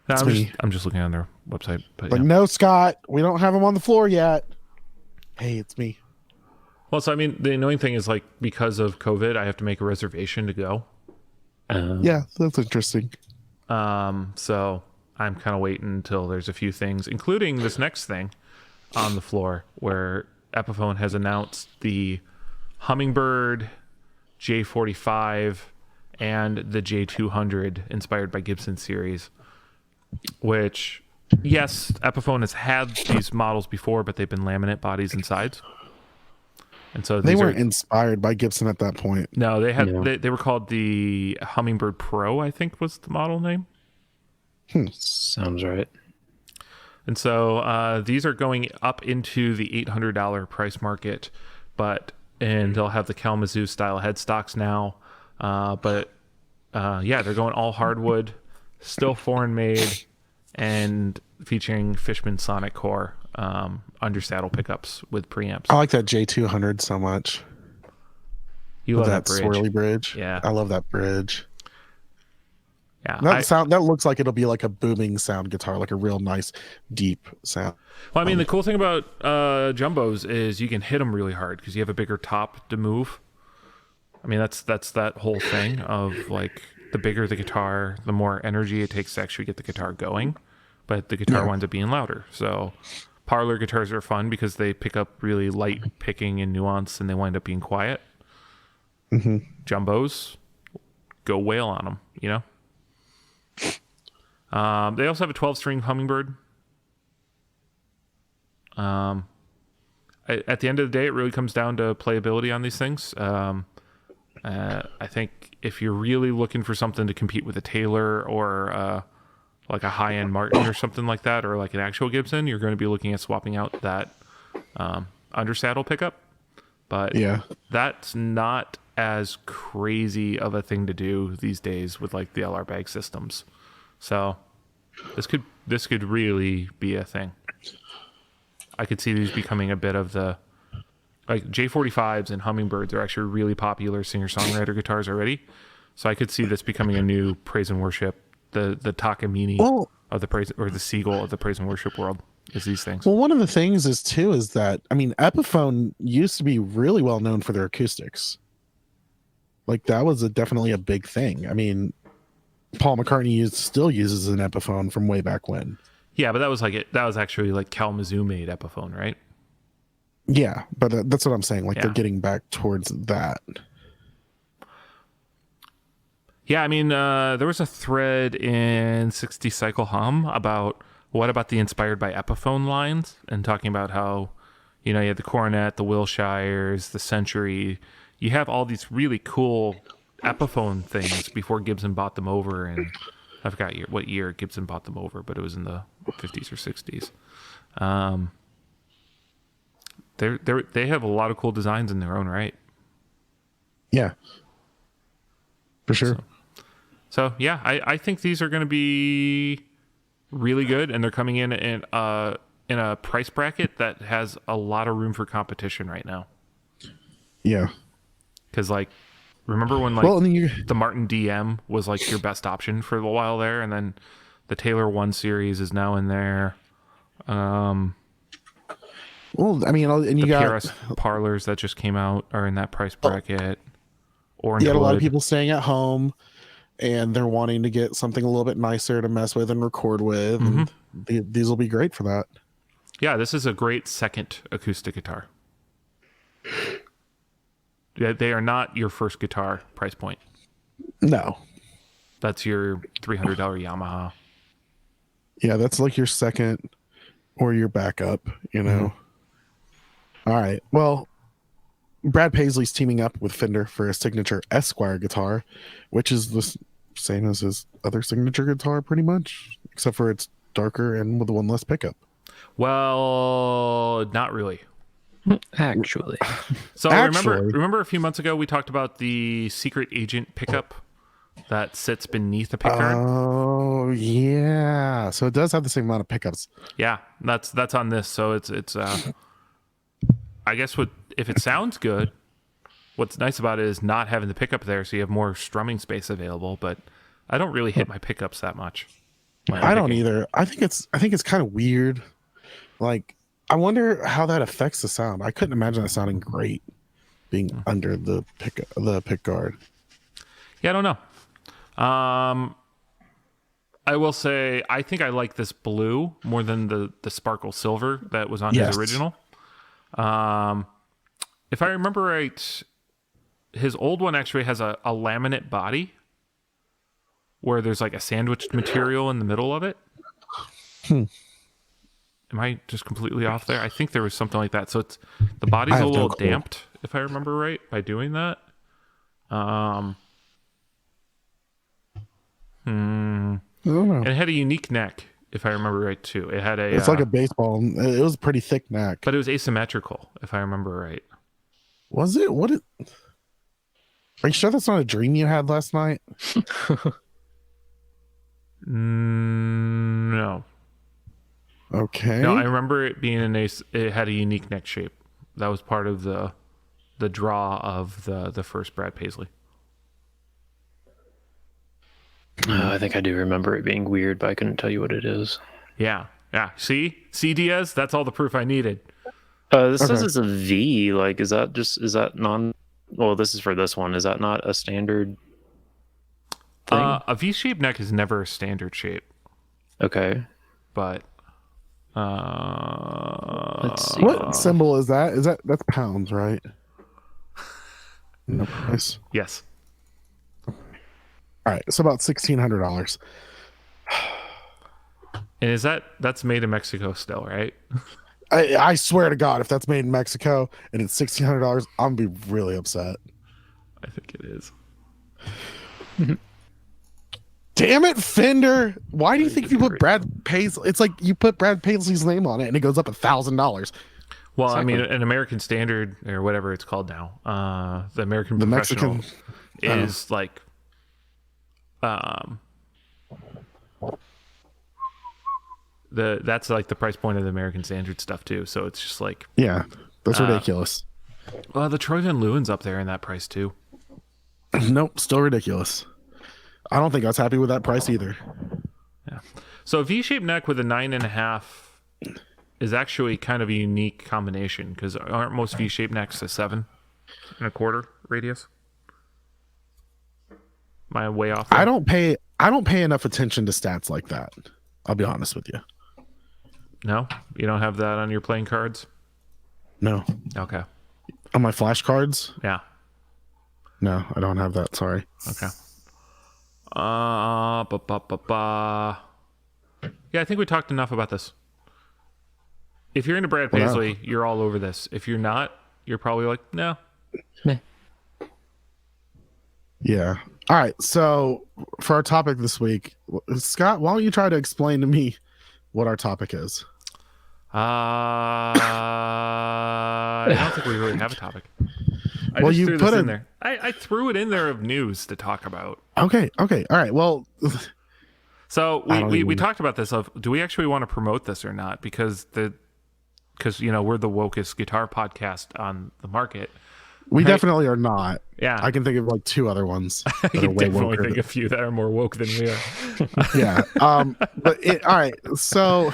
it's me. I'm just looking on their website. But Like, yeah. no, Scott, we don't have them on the floor yet. Hey, it's me. Well, so I mean, the annoying thing is like because of COVID, I have to make a reservation to go. Yeah, that's interesting. So I'm kind of waiting until there's a few things, including this next thing on the floor where Epiphone has announced the Hummingbird J45 and the J200 inspired by Gibson series, which, yes, Epiphone has had these models before, but they've been laminate bodies and sides. And so They these weren't are, inspired by Gibson at that point. no, they had, No. they were called the Hummingbird Pro, I think was the model name. Sounds right. And so these are going up into the $800 price market, and they'll have the Kalamazoo style headstocks now. Yeah, they're going all hardwood, still foreign made, and featuring Fishman Sonic Core under saddle pickups with preamps. I like that J200 so much. You With love that that bridge. swirly bridge. Yeah. I love that bridge. Yeah. That looks like it'll be like a booming sound guitar, like a real nice deep sound. Well, I mean, the cool thing about jumbos is you can hit them really hard because you have a bigger top to move. I mean, that's that whole thing of like the bigger the guitar, the more energy it takes to actually get the guitar going, but the guitar winds up being louder. So parlor guitars are fun because they pick up really light picking and nuance, and they wind up being quiet. Jumbos, go whale on them, you know? They also have a 12-string Hummingbird. At the end of the day, it really comes down to playability on these things. I think if you're really looking for something to compete with a Taylor or like a high-end Martin or something like that, or like an actual Gibson, you're going to be looking at swapping out that undersaddle pickup. But Yeah. that's not as crazy of a thing to do these days with like the LR bag systems. So this could really be a thing. I could see these becoming a bit of the like J45s and Hummingbirds are actually really popular singer-songwriter guitars already. So I could see this becoming a new praise and worship, the Takamine of the praise, or the Seagull of the praise and worship world is these things. Well, one of the things is that I mean, Epiphone used to be really well known for their acoustics. Like that was definitely a big thing. I mean, Paul McCartney still uses an Epiphone from way back when. Yeah, but that was actually like Kalamazoo made Epiphone, right? Yeah, but that's what I'm saying. Like Yeah. they're getting back towards that. Yeah, I mean, there was a thread in 60 Cycle Hum about what about the inspired by Epiphone lines, and talking about how, you know, you had the Coronet, the Wilshires, the Century. You have all these really cool Epiphone things before Gibson bought them over, and I forgot what year Gibson bought them over, but it was in the 50s or 60s. They have a lot of cool designs in their own right. Yeah, for sure. So yeah, I think these are going to be really good, and they're coming in a price bracket that has a lot of room for competition right now. Yeah. Because like, remember when like Well, and then the Martin DM was like your best option for a while there, and then the Taylor 1 series is now in there. well, I mean, and you The got PRS parlors that just came out are in that price bracket. Orange you had a lot of Wood. people staying at home, and they're wanting to get something a little bit nicer to mess with and record with, and these will be great for that. Yeah, this is a great second acoustic guitar. They are not your first guitar price point. No. That's your $300 Yamaha. Yeah, that's like your second or your backup, you know. All right. Well, Brad Paisley's teaming up with Fender for a signature Esquire guitar, which is the same as his other signature guitar, pretty much, except for it's darker and with one less pickup. Well, not really. Actually, So Actually- remember a few months ago we talked about the secret agent pickup that sits beneath a pickguard? Oh yeah. So it does have the same amount of pickups. Yeah, that's on this. So it's I guess if it sounds good, what's nice about it is not having the pickup there, so you have more strumming space available. But I don't really hit my pickups that much. I don't either. I think it's kind of weird. Like, I wonder how that affects the sound. I couldn't imagine that sounding great being under the pick guard. Yeah, I don't know. I will say I think I like this blue more than the sparkle silver that was on Yes. his original. If I remember right, his old one actually has a laminate body where there's like a sandwiched material in the middle of it. Am I just completely off there? I think there was something like that. So it's the body's I a have no little clue. damped, if I remember right, by doing that. I don't know. And it had a unique neck, if I remember right too. It had a It's like a baseball. It was a pretty thick neck. but it was asymmetrical, if I remember right. Was it? Are you sure that's not a dream you had last night? No. Okay. No, I remember it being it had a unique neck shape. That was part of the draw of the first Brad Paisley. I think I do remember it being weird, but I couldn't tell you what it is. Yeah. See Diaz, that's all the proof I needed. This Okay. says it's a V. Like, is that non? Well, this is for this one. Is that not a standard thing? A V-shaped neck is never a standard shape, Okay. but Let's see. What symbol is that? That's pounds, right? No price. yes. All right, it's about $1,600. And that's made in Mexico still, right? I swear to God, if that's made in Mexico and it's $1,600, I'm gonna be really upset. I think it is. Damn it, Fender! Why do you think you put Brad Paisley? It's like you put Brad Paisley's name on it and it goes up $1,000. Well, I mean, Exactly. an American Standard or whatever it's called now, the American The Professional Mexican is like, that's like the price point of the American Standard stuff too. So it's just like, Yeah, that's ridiculous. well, the Troy Van Leeuwen's up there in that price too. Nope, still ridiculous. I don't think I was happy with that price either. Yeah. So a V-shaped neck with a 9.5 is actually kind of a unique combination because aren't most V-shaped necks a 7.25 radius? Am I way off there? I don't pay enough attention to stats like that. I'll be honest with you. No, you don't have that on your playing cards. No, Okay. on my flashcards, Yeah. no, I don't have that. Sorry. Okay. Yeah, I think we talked enough about this. If you're into Brad Well, Paisley, you're all over this. If you're not, you're probably like, no. Meh. Yeah. All right. So for our topic this week, Scott, why don't you try to explain to me what our topic is? I don't think we really have a topic. I Well, just you threw put this in a- there. I threw it in there of news to talk about. Okay. All right. Well, So I don't we even- talked about this. Of do we actually want to promote this or not? Because we're the wokest guitar podcast on the market. we Right. definitely are not. Yeah, I can think of like two other ones. I that are can way definitely woker think of a few that are more woke than we are. Yeah. But all right. So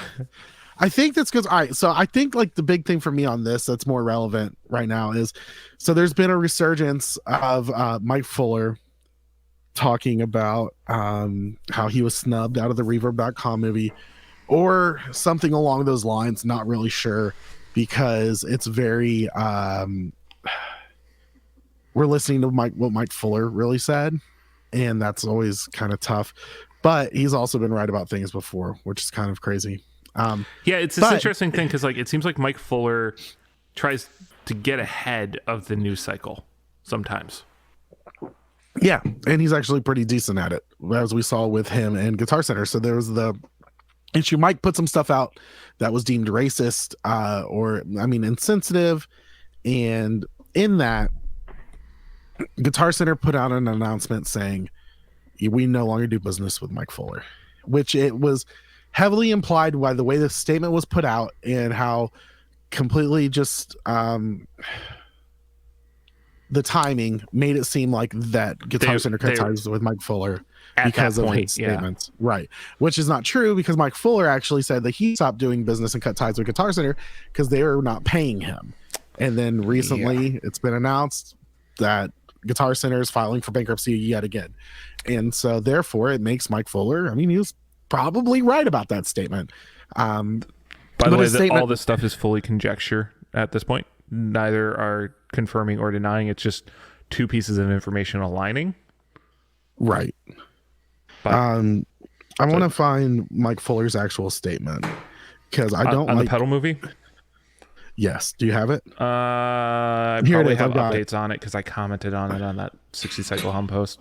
I think that's good. All right. So I think like the big thing for me on this that's more relevant right now is so there's been a resurgence of Mike Fuller talking about how he was snubbed out of the Reverb.com movie or something along those lines. Not really sure because it's very we're listening to what Mike Fuller really said, and that's always kind of tough. But he's also been right about things before, which is kind of crazy. Yeah, it's this But- interesting thing because like it seems like Mike Fuller tries to get ahead of the news cycle sometimes. Yeah, and he's actually pretty decent at it, as we saw with him and Guitar Center. So there was the issue. Mike put some stuff out that was deemed racist, insensitive, and in that, Guitar Center put out an announcement saying, we no longer do business with Mike Fuller, which it was heavily implied by the way the statement was put out and how completely just the timing made it seem like that Guitar Center cut ties with Mike Fuller because of his statements. Right. Which is not true, because Mike Fuller actually said that he stopped doing business and cut ties with Guitar Center because they were not paying him. And then recently it's been announced that Guitar Center is filing for bankruptcy yet again. And so therefore it makes Mike Fuller, he was probably right about that statement. By the way, all this stuff is fully conjecture at this point. Neither are confirming or denying. It's just two pieces of information aligning. Right. But, I want to find Mike Fuller's actual statement, because I don't on the pedal movie. Yes. Do you have it? I probably have updates on it because I commented on it on that 60 cycle hum post.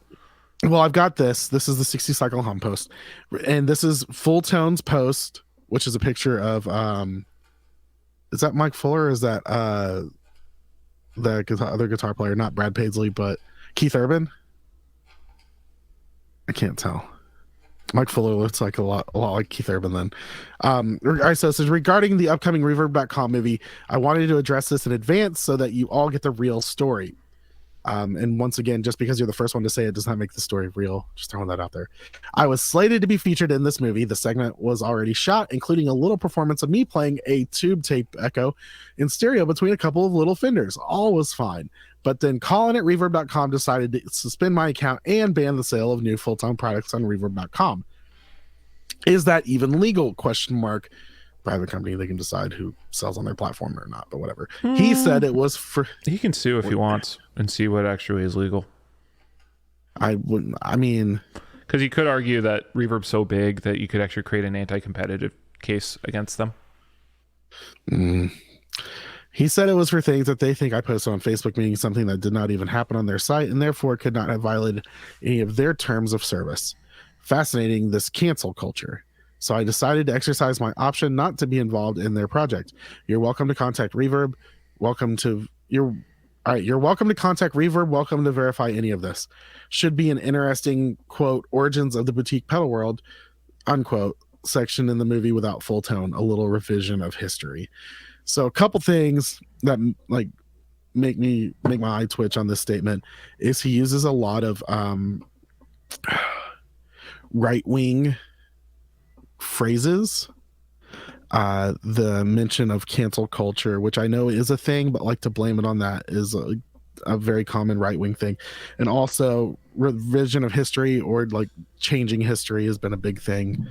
Well, I've got this. This is the 60 cycle hum post, and this is Full Tone's post, which is a picture of is that Mike Fuller, or is that the other guitar player, not Brad Paisley, but Keith Urban? I can't tell. Mike Fuller looks like a lot like Keith Urban then. All right, so it says, regarding the upcoming Reverb.com movie, I wanted to address this in advance so that you all get the real story. And once again, just because you're the first one to say it does not make the story real. Just throwing that out there. I was slated to be featured in this movie. The segment was already shot, including a little performance of me playing a tube tape echo in stereo between a couple of little fenders. All was fine. But then Colin at Reverb.com decided to suspend my account and ban the sale of new full-time products on Reverb.com. Is that even legal? Question mark. Private company, they can decide who sells on their platform or not, but whatever. He said it was for... He can sue if he wants and see what actually is legal. I wouldn't... Because you could argue that Reverb's so big that you could actually create an anti-competitive case against them. He said it was for things that they think I posted on Facebook, meaning something that did not even happen on their site, and therefore could not have violated any of their terms of service. Fascinating, this cancel culture. So I decided to exercise my option not to be involved in their project. You're welcome to contact Reverb. You're welcome to contact Reverb. Welcome to verify any of this. Should be an interesting, quote, origins of the boutique pedal world, unquote, section in the movie without full tone, a little revision of history. So a couple things that make my eye twitch on this statement is he uses a lot of right-wing phrases. The mention of cancel culture, which I know is a thing, but to blame it on that is a very common right-wing thing. And also revision of history, or changing history, has been a big thing,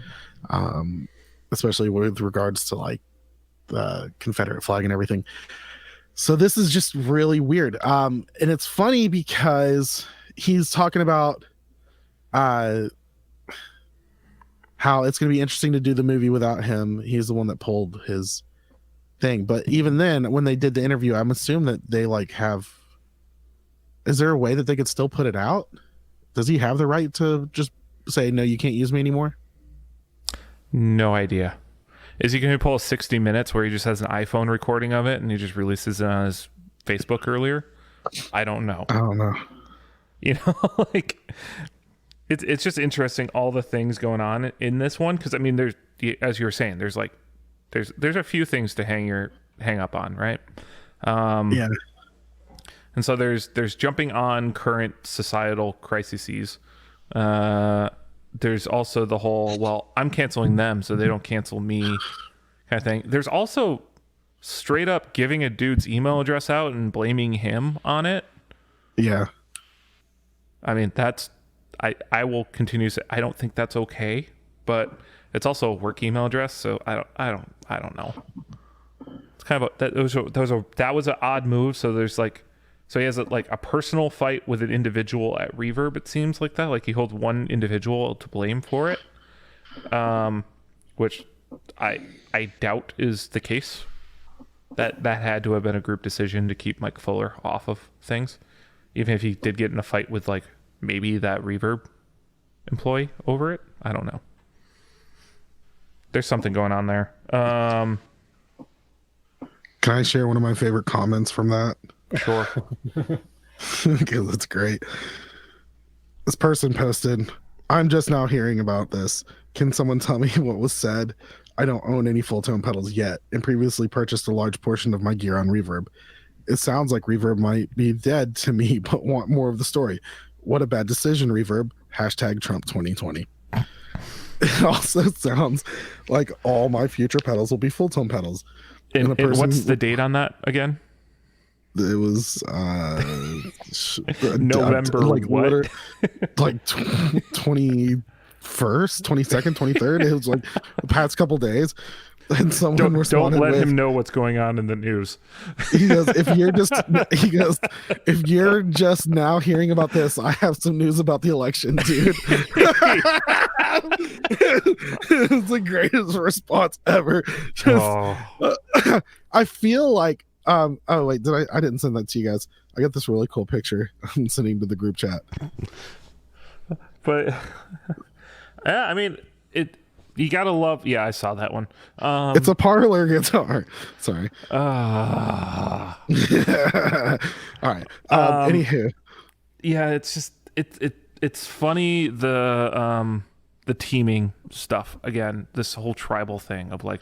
especially with regards to the Confederate flag and everything. So this is just really weird. And it's funny because he's talking about how it's going to be interesting to do the movie without him. He's the one that pulled his thing. But even then, when they did the interview, I'm assuming that they is there a way that they could still put it out? Does he have the right to just say, no, you can't use me anymore? No idea. Is he going to pull 60 Minutes where he just has an iPhone recording of it and he just releases it on his Facebook earlier? I don't know. It's just interesting, all the things going on in this one, because there's, as you were saying, there's a few things to hang up on, right? Yeah. And so there's jumping on current societal crises. There's also the whole, well, I'm canceling them so they don't cancel me kind of thing. There's also straight up giving a dude's email address out and blaming him on it. Yeah. That's... I will continue to say I don't think that's okay, but it's also a work email address, so I don't know. It's kind of that was an odd move. So there's so he has a personal fight with an individual at Reverb. It seems like that, he holds one individual to blame for it, which I doubt is the case. That had to have been a group decision to keep Mike Fuller off of things, even if he did get in a fight with like maybe that Reverb employee over it. I don't know. There's something going on there. Can I share one of my favorite comments from that? Sure. Because it's great. This person posted, "I'm just now hearing about this. Can someone tell me what was said? I don't own any full tone pedals yet and previously purchased a large portion of my gear on Reverb. It sounds like Reverb might be dead to me, but want more of the story. What a bad decision, Reverb. Hashtag Trump 2020. It also sounds like all my future pedals will be full tone pedals." And what's the date on that again? It was November like what? Like 21st, 22nd, 23rd. It was like the past couple days. And someone Don't responded let with, him know what's going on in the news. he goes, if you're just now hearing about this, I have some news about the election, dude. It's the greatest response ever. I feel like oh wait, I didn't send that to you guys. I got this really cool picture I'm sending to the group chat. But yeah, I mean you gotta love. Yeah, I saw that one. It's a parlor guitar. Sorry. All right. Anywho. Yeah, it's just it's funny the teaming stuff again. This whole tribal thing of like,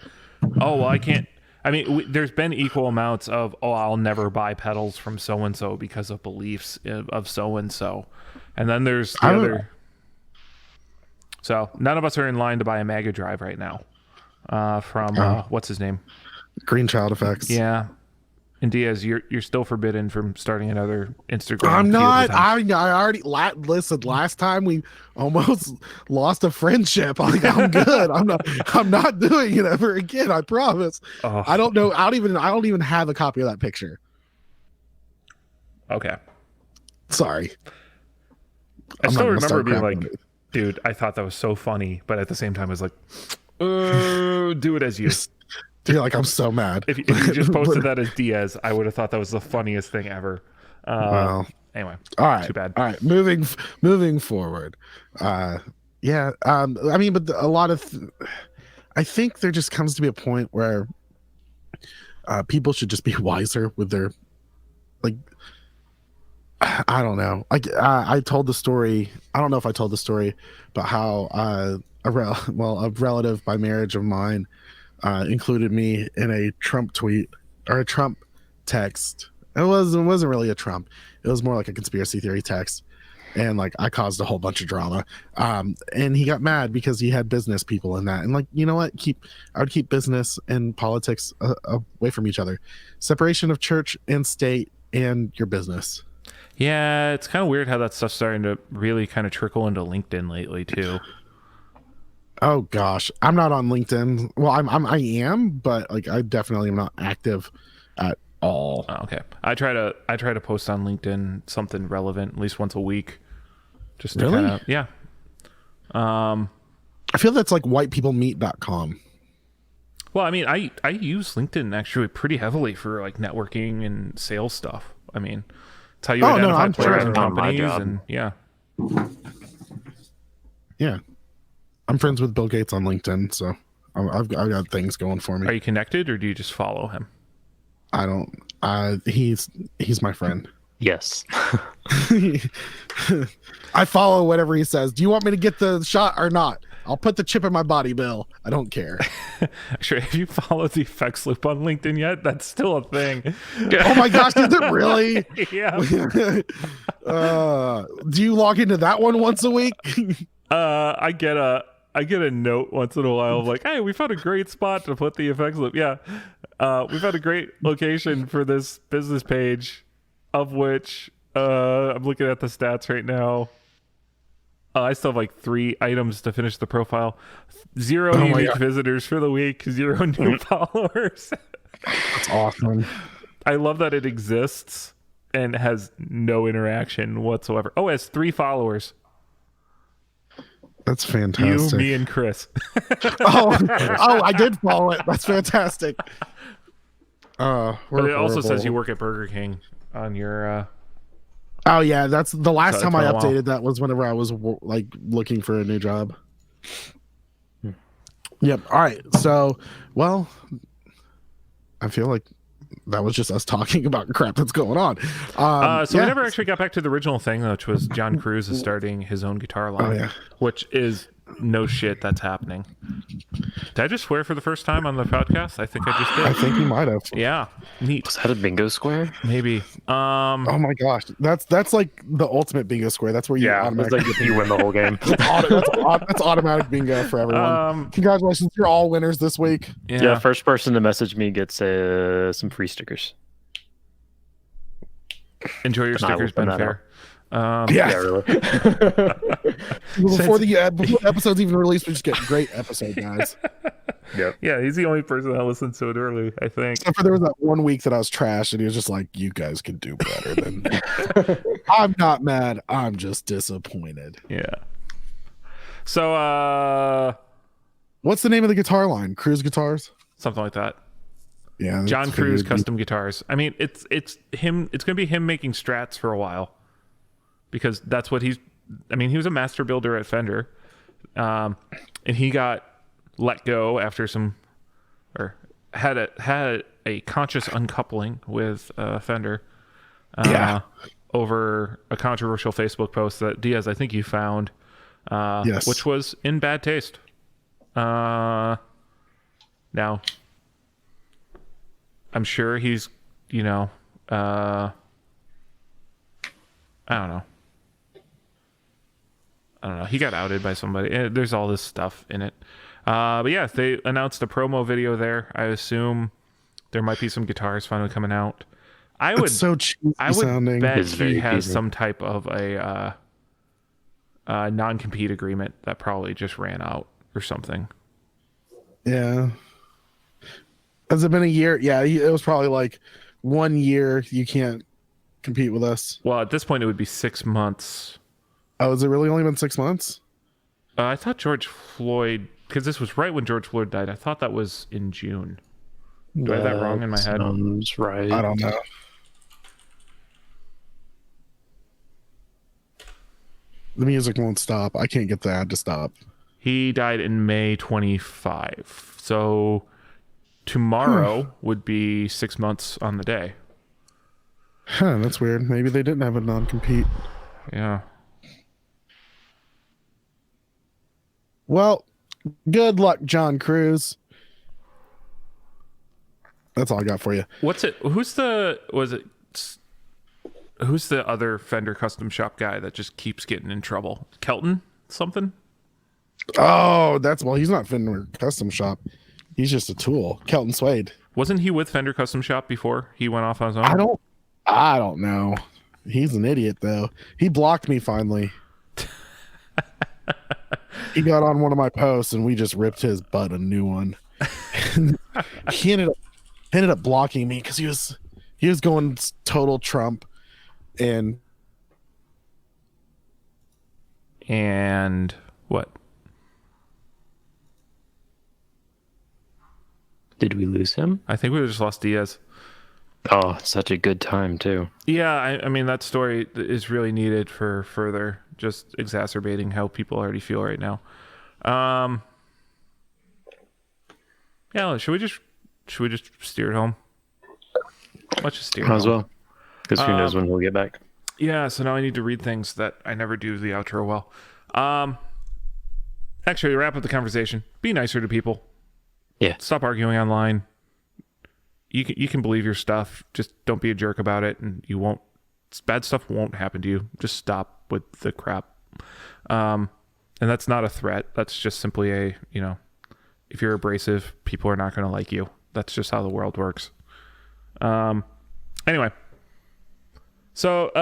oh well, I can't. I mean, there's been equal amounts of I'll never buy pedals from so and so because of beliefs of so and so, and then there's the other. So none of us are in line to buy a Mega Drive right now. From what's his name? Green Child Effects. Yeah. And Diaz, you're still forbidden from starting another Instagram. I'm not. I already listen. Last time we almost lost a friendship. I'm good. I'm not doing it ever again. I promise. Oh. I don't know. I don't even have a copy of that picture. Okay. Sorry. I still remember being like, dude, I thought that was so funny, but at the same time, I was like, do it as you. You're like, I'm so mad. If you just posted that as Diaz, I would have thought that was the funniest thing ever. Well, anyway, all right, too bad. All right, moving forward. Yeah. I mean, but a lot of, I think there just comes to be a point where people should just be wiser with their, like, I don't know. Like I told the story. I don't know if I told the story, but how a relative by marriage of mine included me in a Trump tweet or a Trump text. It wasn't really a Trump. It was more like a conspiracy theory text, and like I caused a whole bunch of drama. And he got mad because he had business people in that. And like, you know what? I would keep business and politics away from each other. Separation of church and state and your business. Yeah, it's kind of weird how that stuff's starting to really kind of trickle into LinkedIn lately too. Oh gosh, I'm not on LinkedIn. Well, I am, but like I definitely am not active at all. Oh, okay, I try to post on LinkedIn something relevant at least once a week. Just to really, kinda, yeah. I feel that's like whitepeoplemeet.com. Well, I mean, I use LinkedIn actually pretty heavily for like networking and sales stuff. I mean, it's how you identify players and companies, and yeah. I'm friends with Bill Gates on LinkedIn, so I've got things going for me. Are you connected, or do you just follow him? I don't. He's my friend. Yes. I follow whatever he says. Do you want me to get the shot or not? I'll put the chip in my body, Bill. I don't care. Sure. Have you followed the Effects Loop on LinkedIn yet? That's still a thing. Oh my gosh, is it really? Yeah. Do you log into that one once a week? I get a note once in a while of like, hey, we found a great spot to put the Effects Loop. Yeah. We found a great location for this business page, of which I'm looking at the stats right now. I still have like 3 items to finish the profile. 0 unique visitors for the week, 0 new followers. That's awesome. I love that it exists and has no interaction whatsoever. Oh, it has 3 followers. That's fantastic. You, me, and Chris. oh, I did follow it. That's fantastic. We're But it also says horrible. you work at Burger King on your. Oh yeah, that's the last So time it's I been a while. updated that was whenever I was like looking for a new job. Hmm. Yep. All right. So, well, I feel like that was just us talking about crap that's going on. So we yeah. never actually got back to the original thing, which was John Cruz is starting his own guitar line, yeah. which is no shit that's happening. Did I just swear for the first time on the podcast? I think I just did. I think he might have. Yeah, neat. Was that a bingo square? Maybe. Oh my gosh, that's like the ultimate bingo square. That's where you Yeah, it's automatically like you win the whole game. that's automatic bingo for everyone. Congratulations, you're all winners this week. Yeah, first person to message me gets some free stickers. Enjoy your And I will stickers, send Ben that Fair. Yeah, really. Before the episode's even released, we just get great episode, guys. Yep. Yeah, he's the only person that listens to it early, I think. Except for there was that one week that I was trashed, and he was just like, "You guys can do better than." I'm not mad. I'm just disappointed. Yeah. So, What's the name of the guitar line? Cruise Guitars. something like that. Yeah, John that's Cruz figured. custom guitars. I mean, it's him. It's going to be him making Strats for a while, because that's what he's. I mean, he was a master builder at Fender, and he got let go after had a conscious uncoupling with Fender. Yeah. Over a controversial Facebook post that Diaz, I think you found, Yes. which was in bad taste. Now, I'm sure he's, I don't know. He got outed by somebody. There's all this stuff in it. But yeah, they announced a promo video there. I assume there might be some guitars finally coming out. It's so cheesy I would sounding. bet It's he very has cheesy. some type of a non-compete agreement that probably just ran out or something. Yeah. Has it been a year? Yeah, it was probably like 1 year. You can't compete with us. Well, at this point, it would be 6 months. Oh, has it really only been 6 months? I thought George Floyd, because this was right when George Floyd died. I thought that was in June. Do I have that wrong in my head? Sounds right. I don't know. The music won't stop. I can't get the ad to stop. He died in May 25. So tomorrow would be 6 months on the day. Huh, that's weird. Maybe they didn't have a non-compete. Yeah. Well, good luck, John Cruz. That's all I got for you. What's it? Who's the other Fender custom shop guy that just keeps getting in trouble? Kelton something? Oh, he's not Fender Custom Shop. He's just a tool. Kelton Swade. Wasn't he with Fender Custom Shop before he went off on his own? I don't know. He's an idiot though. He blocked me finally. He got on one of my posts and we just ripped his butt a new one. he ended up blocking me because he was going total Trump and What? Did we lose him? I think we just lost Diaz. Oh, such a good time too. Yeah, I mean that story is really needed for further just exacerbating how people already feel right now. Yeah, should we just steer it home? Let's just steer it Might as home. well. Because who knows when he'll get back. Yeah, so now I need to read things that I never do the outro well. Actually, to wrap up the conversation, be nicer to people. Yeah. Stop arguing online. You can believe your stuff. Just don't be a jerk about it, and bad stuff won't happen to you. Just stop with the crap. And that's not a threat. That's just simply if you're abrasive, people are not going to like you. That's just how the world works. Anyway. So,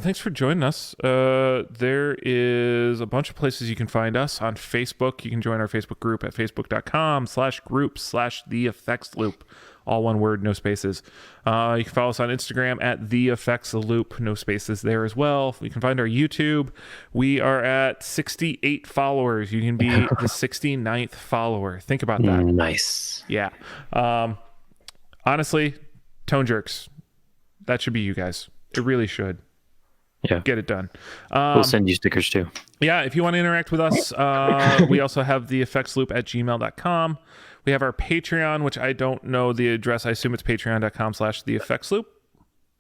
thanks for joining us. There is a bunch of places you can find us on Facebook. You can join our Facebook group at facebook.com/group/TheEffectsLoop. All one word, no spaces. You can follow us on Instagram at TheEffectsLoop, no spaces there as well. You can find our YouTube. We are at 68 followers. You can be the 69th follower. Think about that. Nice. Yeah. Honestly, Tone Jerks. That should be you guys. It really should. Yeah. Get it done. We'll send you stickers too. Yeah, if you want to interact with us, we also have the effectsloop@gmail.com. We have our Patreon, which I don't know the address. I assume it's patreon.com/theeffectsloop.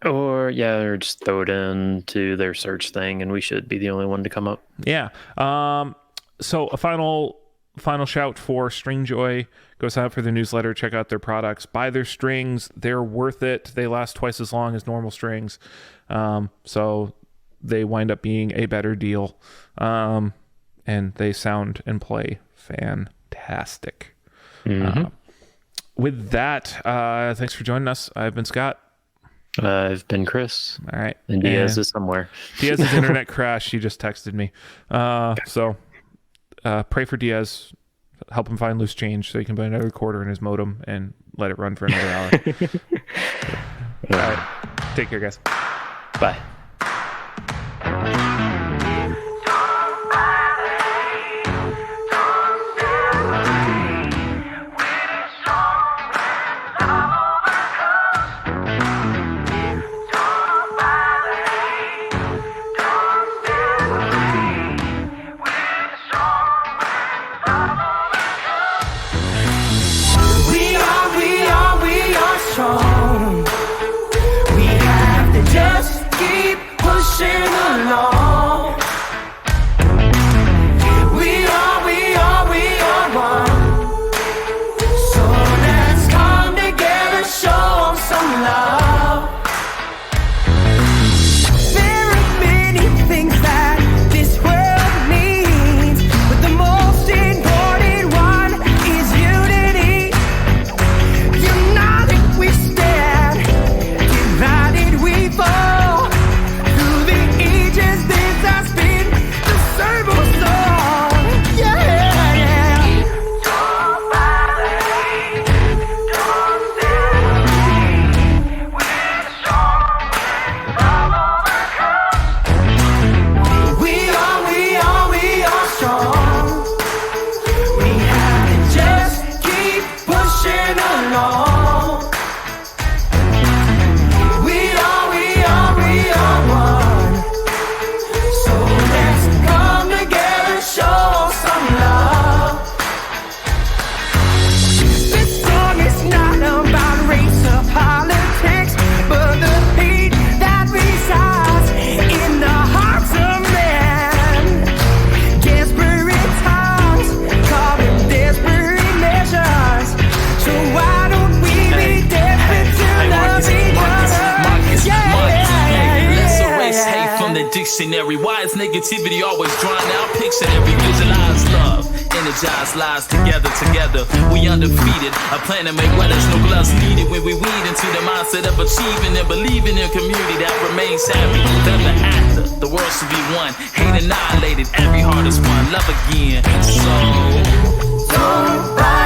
Or just throw it into their search thing, and we should be the only one to come up. Yeah. So a final shout for Stringjoy. Go sign up for their newsletter. Check out their products. Buy their strings. They're worth it. They last twice as long as normal strings. So they wind up being a better deal. And they sound and play fantastic. With that, thanks for joining us. I've been Scott. I've been Chris. All right. And Diaz is somewhere. Diaz's internet crashed. He just texted me. So pray for Diaz. Help him find loose change so he can put another quarter in his modem and let it run for another hour. All right. Take care, guys. Bye. Dictionary, why is negativity always drawn out? Pictionary, visualize love, energize lives together. We undefeated, a plan to make well, there's no gloves needed when we weed into the mindset of achieving and believing in community that remains happy. Ever after, the world should be one, hate annihilated, every heart is one, love again. So don't buy